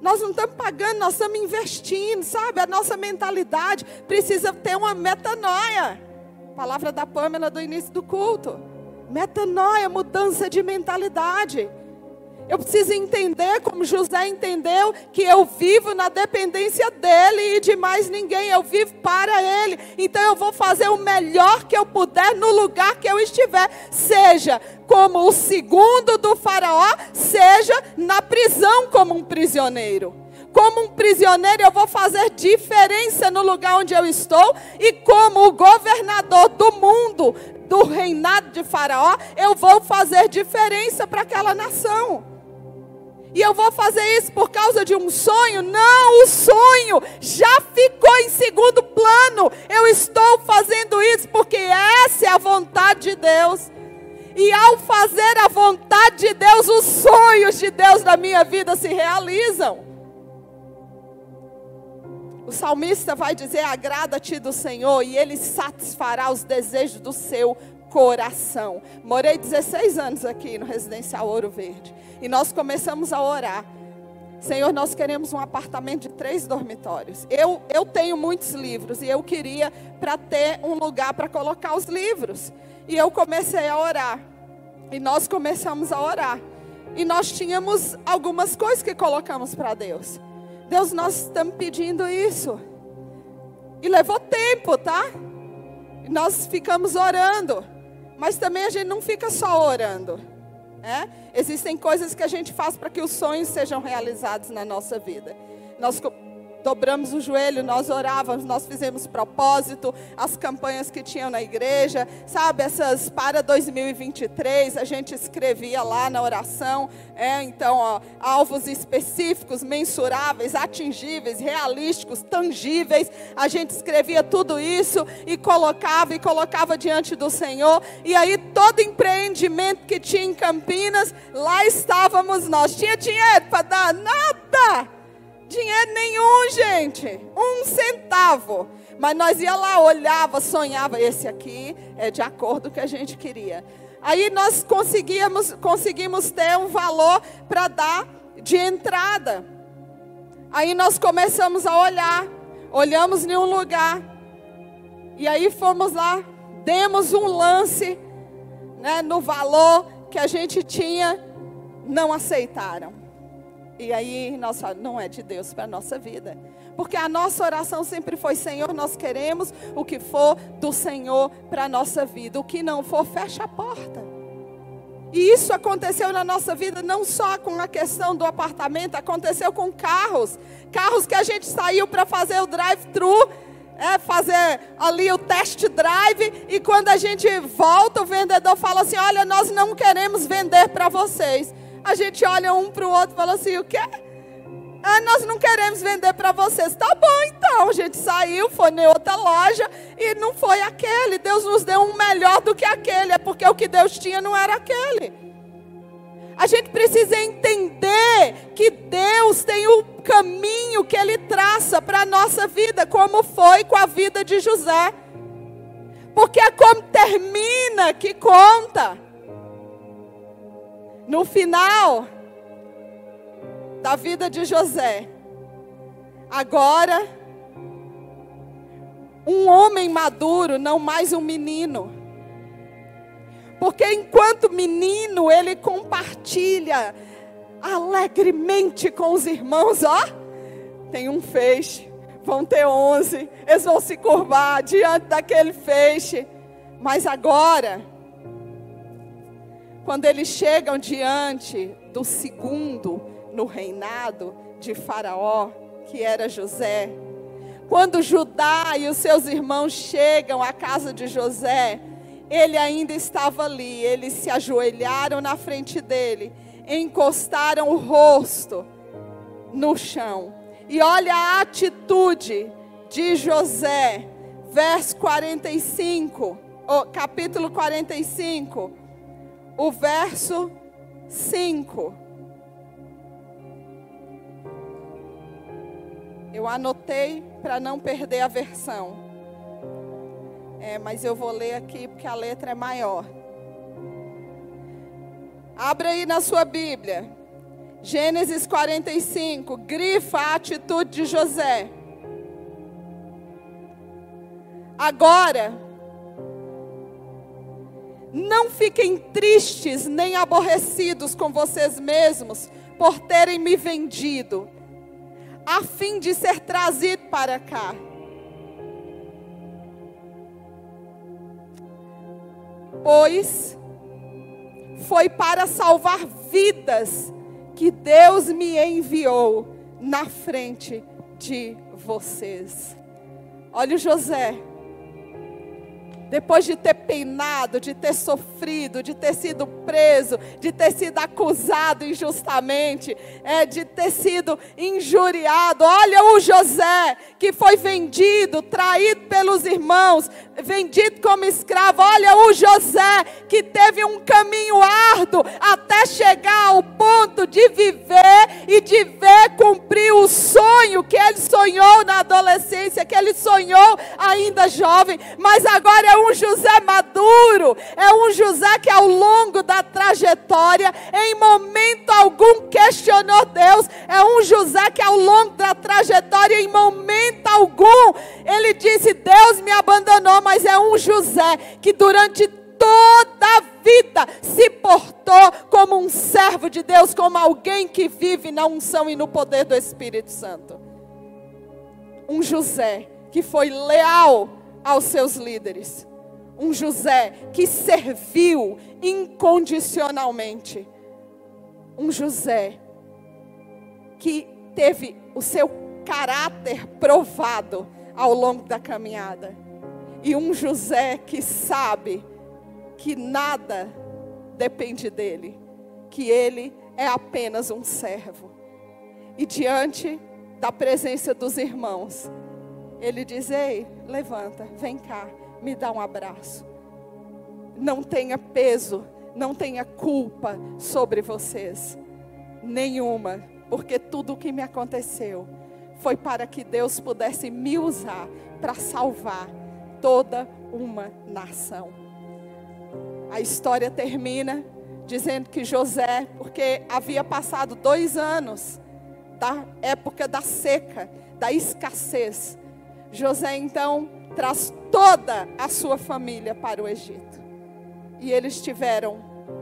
Nós não estamos pagando, nós estamos investindo, sabe? A nossa mentalidade precisa ter uma metanoia. Palavra da Pâmela do início do culto. Metanoia, mudança de mentalidade. Eu preciso entender, como José entendeu, que eu vivo na dependência dele e de mais ninguém. Eu vivo para ele. Então eu vou fazer o melhor que eu puder no lugar que eu estiver. Seja como o segundo do faraó, seja na prisão como um prisioneiro. Como um prisioneiro eu vou fazer diferença no lugar onde eu estou. E como o governador do mundo, do reinado de Faraó, eu vou fazer diferença para aquela nação. E eu vou fazer isso por causa de um sonho? Não, o sonho já ficou em segundo plano. Eu estou fazendo isso porque essa é a vontade de Deus. E ao fazer a vontade de Deus, os sonhos de Deus na minha vida se realizam. O salmista vai dizer: agrada-te do Senhor e Ele satisfará os desejos do seu coração. Morei 16 anos aqui no Residencial Ouro Verde. E nós começamos a orar. Senhor, nós queremos um apartamento de 3 dormitórios. Eu tenho muitos livros e eu queria para ter um lugar para colocar os livros. E eu comecei a orar. E nós começamos a orar. E nós tínhamos algumas coisas que colocamos para Deus. Deus, nós estamos pedindo isso. E levou tempo, tá? E nós ficamos orando. Mas também a gente não fica só orando. Existem coisas que a gente faz para que os sonhos sejam realizados na nossa vida. Nós dobramos o joelho, nós orávamos, nós fizemos propósito, as campanhas que tinham na igreja, sabe, essas para 2023, a gente escrevia lá na oração, então, alvos específicos, mensuráveis, atingíveis, realísticos, tangíveis, a gente escrevia tudo isso e colocava diante do Senhor. E aí todo empreendimento que tinha em Campinas, lá estávamos nós. Tinha dinheiro para dar? Nada! Dinheiro nenhum, gente. 1 centavo. Mas nós ia lá, olhava, sonhava. Esse aqui é de acordo com o que a gente queria. Aí nós conseguimos ter um valor para dar de entrada. Aí nós começamos a olhar. Olhamos em um lugar. E aí fomos lá. Demos um lance, no valor que a gente tinha. Não aceitaram. E aí, nós falamos, não é de Deus para a nossa vida. Porque a nossa oração sempre foi: Senhor, nós queremos o que for do Senhor para a nossa vida. O que não for, fecha a porta. E isso aconteceu na nossa vida, não só com a questão do apartamento, aconteceu com carros. Carros que a gente saiu para fazer o drive-thru, fazer ali o test drive, e quando a gente volta, o vendedor fala assim: olha, nós não queremos vender para vocês. A gente olha um para o outro e fala assim: o quê? Nós não queremos vender para vocês. Tá bom, então. A gente saiu, foi em outra loja e não foi aquele. Deus nos deu um melhor do que aquele. É porque o que Deus tinha não era aquele. A gente precisa entender que Deus tem o caminho que Ele traça para a nossa vida, como foi com a vida de José. Porque é como termina que conta. No final da vida de José, agora, um homem maduro, não mais um menino. Porque enquanto menino, ele compartilha alegremente com os irmãos, tem um feixe, vão ter 11, eles vão se curvar diante daquele feixe. Mas agora, quando eles chegam diante do segundo no reinado de Faraó, que era José, quando Judá e os seus irmãos chegam à casa de José, ele ainda estava ali. Eles se ajoelharam na frente dele, encostaram o rosto no chão. E olha a atitude de José, verso 45, capítulo 45, o verso 5. Eu anotei para não perder a versão. Mas eu vou ler aqui porque a letra é maior. Abra aí na sua Bíblia. Gênesis 45. Grifa a atitude de José. Agora, não fiquem tristes nem aborrecidos com vocês mesmos por terem me vendido, a fim de ser trazido para cá. Pois foi para salvar vidas que Deus me enviou na frente de vocês. Olha o José. Depois de ter penado, de ter sofrido, de ter sido preso, de ter sido acusado injustamente, de ter sido injuriado. Olha o José, que foi vendido, traído pelos irmãos, vendido como escravo. Olha o José, que teve um caminho árduo até chegar ao ponto de viver e de ver cumprir o sonho que ele sonhou na adolescência, que ele sonhou ainda jovem, mas agora é um José maduro, é um José que ao longo da trajetória, em momento algum questionou Deus, é um José que ao longo da trajetória, em momento algum, ele disse: Deus me abandonou. Mas é um José que durante toda a vida se portou como um servo de Deus, como alguém que vive na unção e no poder do Espírito Santo. Um José que foi leal aos seus líderes. Um José que serviu incondicionalmente. Um José que teve o seu caráter provado ao longo da caminhada. E um José que sabe que nada depende dele, que ele é apenas um servo. E diante da presença dos irmãos, ele diz: ei, levanta, vem cá, me dá um abraço. Não tenha peso, não tenha culpa sobre vocês, nenhuma, porque tudo o que me aconteceu foi para que Deus pudesse me usar para salvar toda uma nação. A história termina dizendo que José, porque havia passado 2 anos da época da seca, da escassez, José então traz toda a sua família para o Egito. E eles tiveram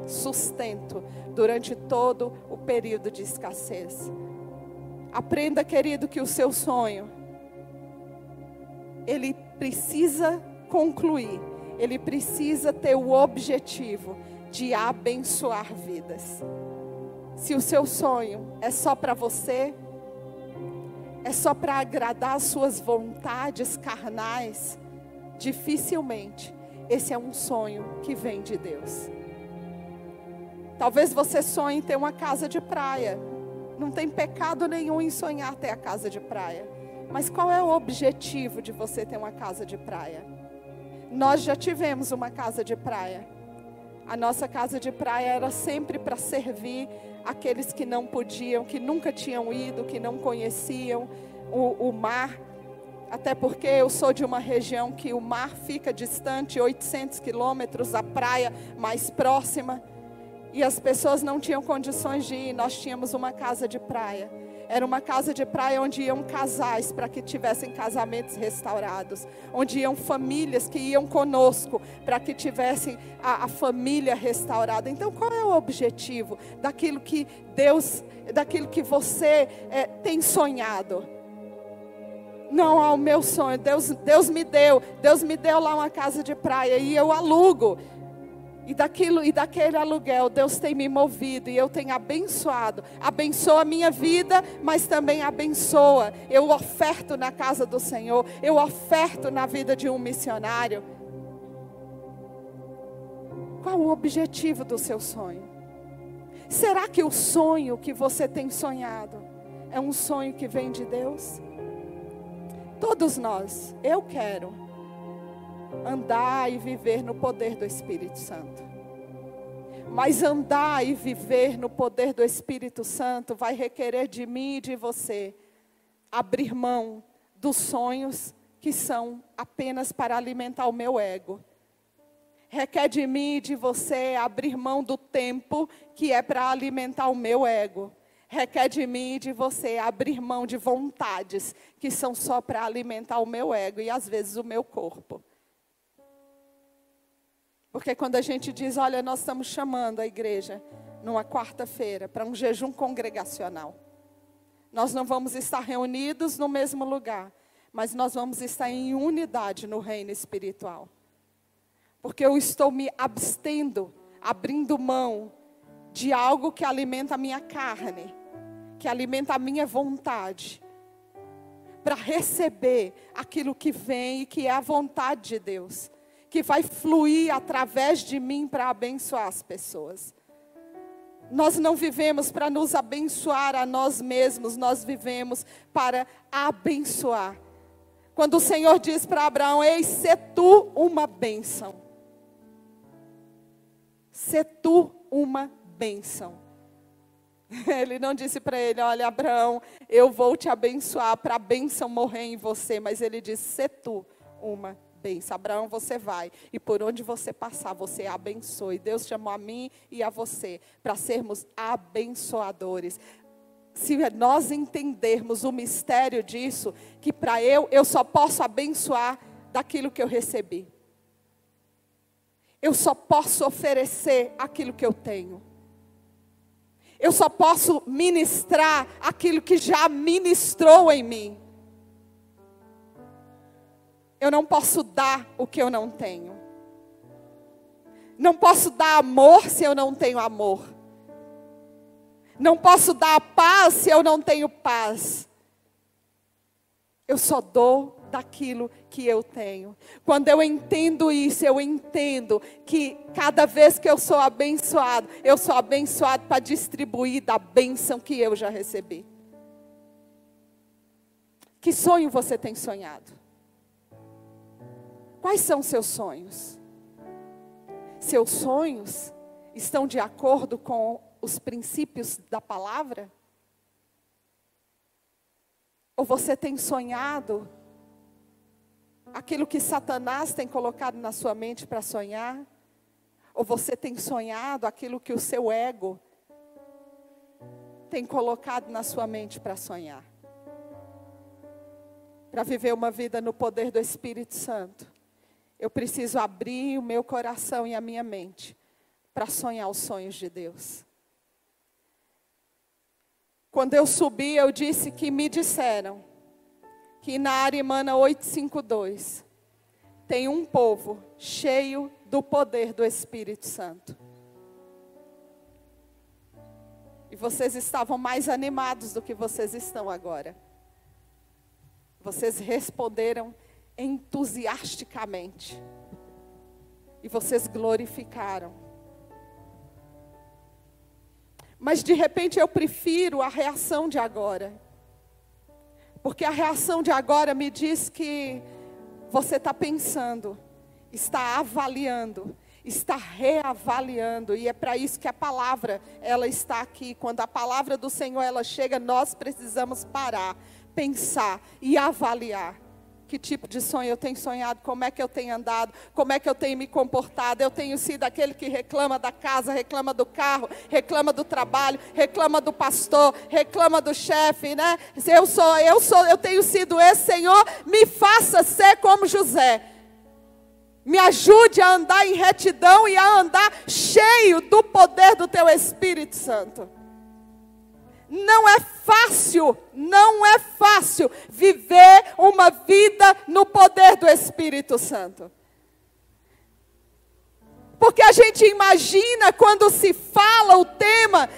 sustento durante todo o período de escassez. Aprenda, querido, que o seu sonho, ele precisa concluir. Ele precisa ter o objetivo de abençoar vidas. Se o seu sonho é só para você, é só para agradar as suas vontades carnais, dificilmente esse é um sonho que vem de Deus. Talvez você sonhe em ter uma casa de praia. Não tem pecado nenhum em sonhar ter a casa de praia. Mas qual é o objetivo de você ter uma casa de praia? Nós já tivemos uma casa de praia. A nossa casa de praia era sempre para servir aqueles que não podiam, que nunca tinham ido, que não conheciam o mar. Até porque eu sou de uma região que o mar fica distante, 800 quilômetros, a praia mais próxima. E as pessoas não tinham condições de ir. Nós tínhamos uma casa de praia. Era uma casa de praia onde iam casais para que tivessem casamentos restaurados. Onde iam famílias que iam conosco para que tivessem a família restaurada. Então qual é o objetivo daquilo que Deus, daquilo que você tem sonhado? Não, é o meu sonho. Deus me deu lá uma casa de praia e eu alugo. E daquele aluguel, Deus tem me movido e eu tenho abençoado. Abençoa a minha vida, mas também abençoa. Eu oferto na casa do Senhor. Eu oferto na vida de um missionário. Qual o objetivo do seu sonho? Será que o sonho que você tem sonhado é um sonho que vem de Deus? Todos nós, eu quero andar e viver no poder do Espírito Santo. Mas andar e viver no poder do Espírito Santo vai requerer de mim e de você abrir mão dos sonhos que são apenas para alimentar o meu ego. Requer de mim e de você abrir mão do tempo que é para alimentar o meu ego. Requer de mim e de você abrir mão de vontades que são só para alimentar o meu ego e às vezes o meu corpo. Porque quando a gente diz, olha, nós estamos chamando a igreja numa quarta-feira para um jejum congregacional. Nós não vamos estar reunidos no mesmo lugar, mas nós vamos estar em unidade no reino espiritual. Porque eu estou me abstendo, abrindo mão de algo que alimenta a minha carne, que alimenta a minha vontade, para receber aquilo que vem e que é a vontade de Deus, que vai fluir através de mim para abençoar as pessoas. Nós não vivemos para nos abençoar a nós mesmos, nós vivemos para abençoar. Quando o Senhor diz para Abraão, eis, sê tu uma bênção. Sê tu uma bênção. Ele não disse para ele, olha Abraão, eu vou te abençoar para a bênção morrer em você. Mas ele disse, sê tu uma bênção. Abraão, você vai, e por onde você passar, você abençoe. Deus chamou a mim e a você para sermos abençoadores. Se nós entendermos o mistério disso, que para eu só posso abençoar daquilo que eu recebi. Eu só posso oferecer aquilo que eu tenho. Eu só posso ministrar aquilo que já ministrou em mim. Eu não posso dar o que eu não tenho. Não posso dar amor se eu não tenho amor. Não posso dar paz se eu não tenho paz. Eu só dou daquilo que eu tenho. Quando eu entendo isso, eu entendo que cada vez que eu sou abençoado para distribuir da bênção que eu já recebi. Que sonho você tem sonhado? Quais são seus sonhos? Seus sonhos estão de acordo com os princípios da palavra? Ou você tem sonhado aquilo que Satanás tem colocado na sua mente para sonhar? Ou você tem sonhado aquilo que o seu ego tem colocado na sua mente para sonhar? Para viver uma vida no poder do Espírito Santo, eu preciso abrir o meu coração e a minha mente para sonhar os sonhos de Deus. Quando eu subi, eu disse que me disseram que na Arimana 852 tem um povo cheio do poder do Espírito Santo. E vocês estavam mais animados do que vocês estão agora. Vocês responderam entusiasticamente. E vocês glorificaram. Mas de repente eu prefiro a reação de agora. Porque a reação de agora me diz que você está pensando, está avaliando, está reavaliando. E é para isso que a palavra, ela está aqui. Quando a palavra do Senhor, ela chega, nós precisamos parar, pensar e avaliar. Que tipo de sonho eu tenho sonhado, como é que eu tenho andado, como é que eu tenho me comportado. Eu tenho sido aquele que reclama da casa, reclama do carro, reclama do trabalho, reclama do pastor, reclama do chefe, né? Eu tenho sido esse. Senhor, me faça ser como José. Me ajude a andar em retidão e a andar cheio do poder do Teu Espírito Santo. Não é fácil viver uma vida no poder do Espírito Santo. Porque a gente imagina quando se fala o tema,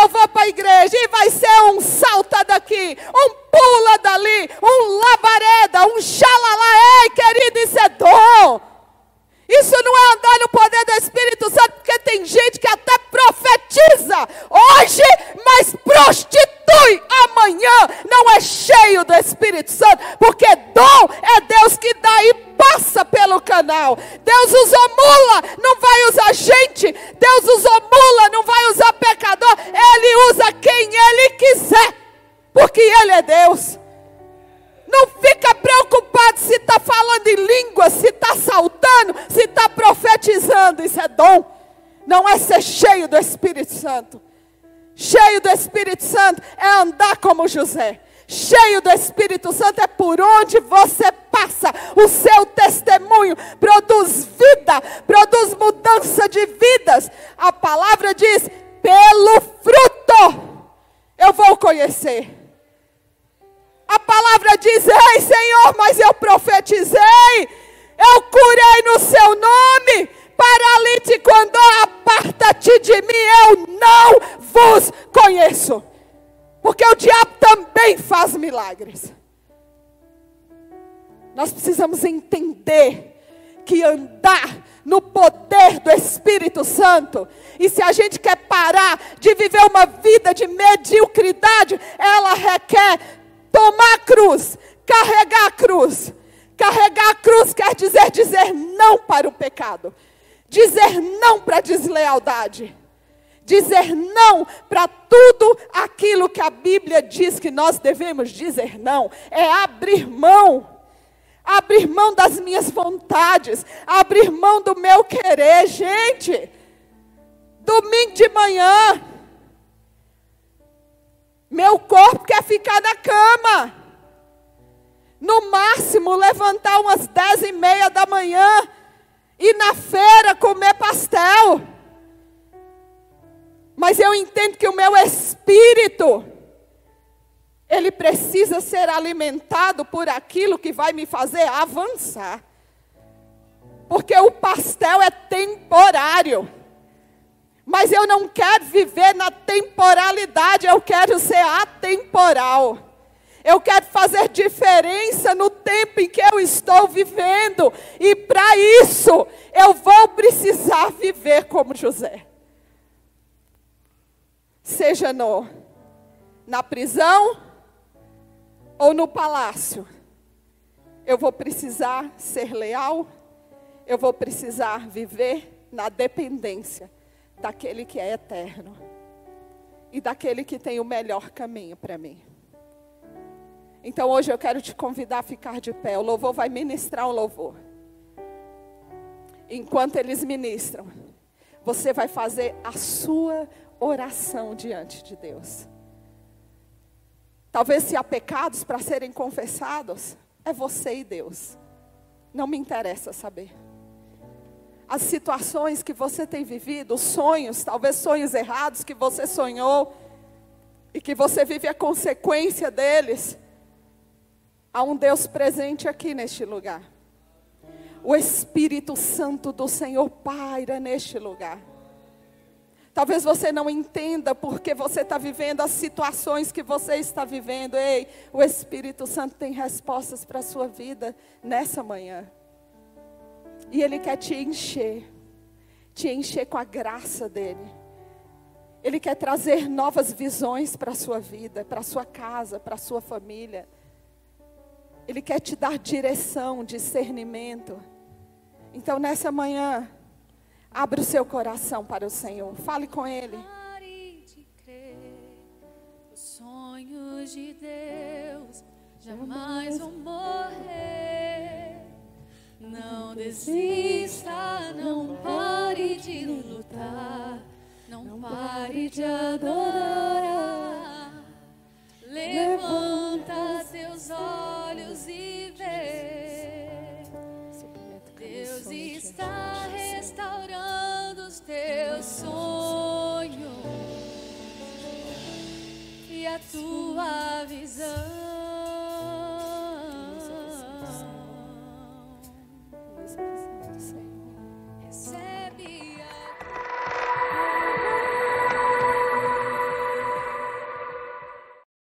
eu vou para a igreja e vai ser um salta daqui, um pula dali, um labareda, um xalalá. Ei, querido, isso é dom. Isso não é andar no poder do Espírito Santo, porque tem gente que até profetiza hoje, mas prostitui amanhã. Não é cheio do Espírito Santo, porque dom é Deus que dá e passa pelo canal. Deus usou mula, não vai usar gente. Deus usou mula, não vai usar pecador. Ele usa quem Ele quiser, porque Ele é Deus. Não fica preocupado se está falando em língua, se está saltando, se está profetizando. Isso é dom. Não é ser cheio do Espírito Santo. Cheio do Espírito Santo é andar como José. Cheio do Espírito Santo é por onde você passa. O seu testemunho produz vida, produz mudança de vidas. A palavra diz, pelo fruto eu vou conhecer. A palavra diz, ei Senhor, mas eu profetizei, eu curei no seu nome, paralítico andou, aparta-te de mim, eu não vos conheço. Porque o diabo também faz milagres. Nós precisamos entender que andar no poder do Espírito Santo, e se a gente quer parar de viver uma vida de mediocridade, ela requer tomar a cruz, carregar a cruz. Carregar a cruz quer dizer não para o pecado. Dizer não para a deslealdade. Dizer não para tudo aquilo que a Bíblia diz que nós devemos dizer não. É abrir mão. Abrir mão das minhas vontades. Abrir mão do meu querer. Gente, domingo de manhã, meu corpo quer ficar na cama. No máximo, levantar umas 10h30 da manhã. Ir na feira comer pastel. Mas eu entendo que o meu espírito, ele precisa ser alimentado por aquilo que vai me fazer avançar. Porque o pastel é temporário. Mas eu não quero viver na temporalidade, eu quero ser atemporal. Eu quero fazer diferença no tempo em que eu estou vivendo. E para isso, eu vou precisar viver como José. Seja na prisão ou no palácio. Eu vou precisar ser leal. Eu vou precisar viver na dependência daquele que é eterno. E daquele que tem o melhor caminho para mim. Então hoje eu quero te convidar a ficar de pé. O louvor vai ministrar um louvor. Enquanto eles ministram, você vai fazer a sua oração diante de Deus. Talvez se há pecados para serem confessados, é você e Deus. Não me interessa saber. As situações que você tem vivido, os sonhos, talvez sonhos errados que você sonhou e que você vive a consequência deles. Há um Deus presente aqui neste lugar. O Espírito Santo do Senhor paira neste lugar. Talvez você não entenda porque você está vivendo as situações que você está vivendo. Ei, o Espírito Santo tem respostas para a sua vida nessa manhã. E Ele quer te encher com a graça dEle. Ele quer trazer novas visões para a sua vida, para a sua casa, para a sua família. Ele quer te dar direção, discernimento. Então nessa manhã, abra o seu coração para o Senhor. Fale com Ele. Pare de crer, os sonhos de Deus jamais vão morrer. Não desista, não pare de lutar, não pare de adorar.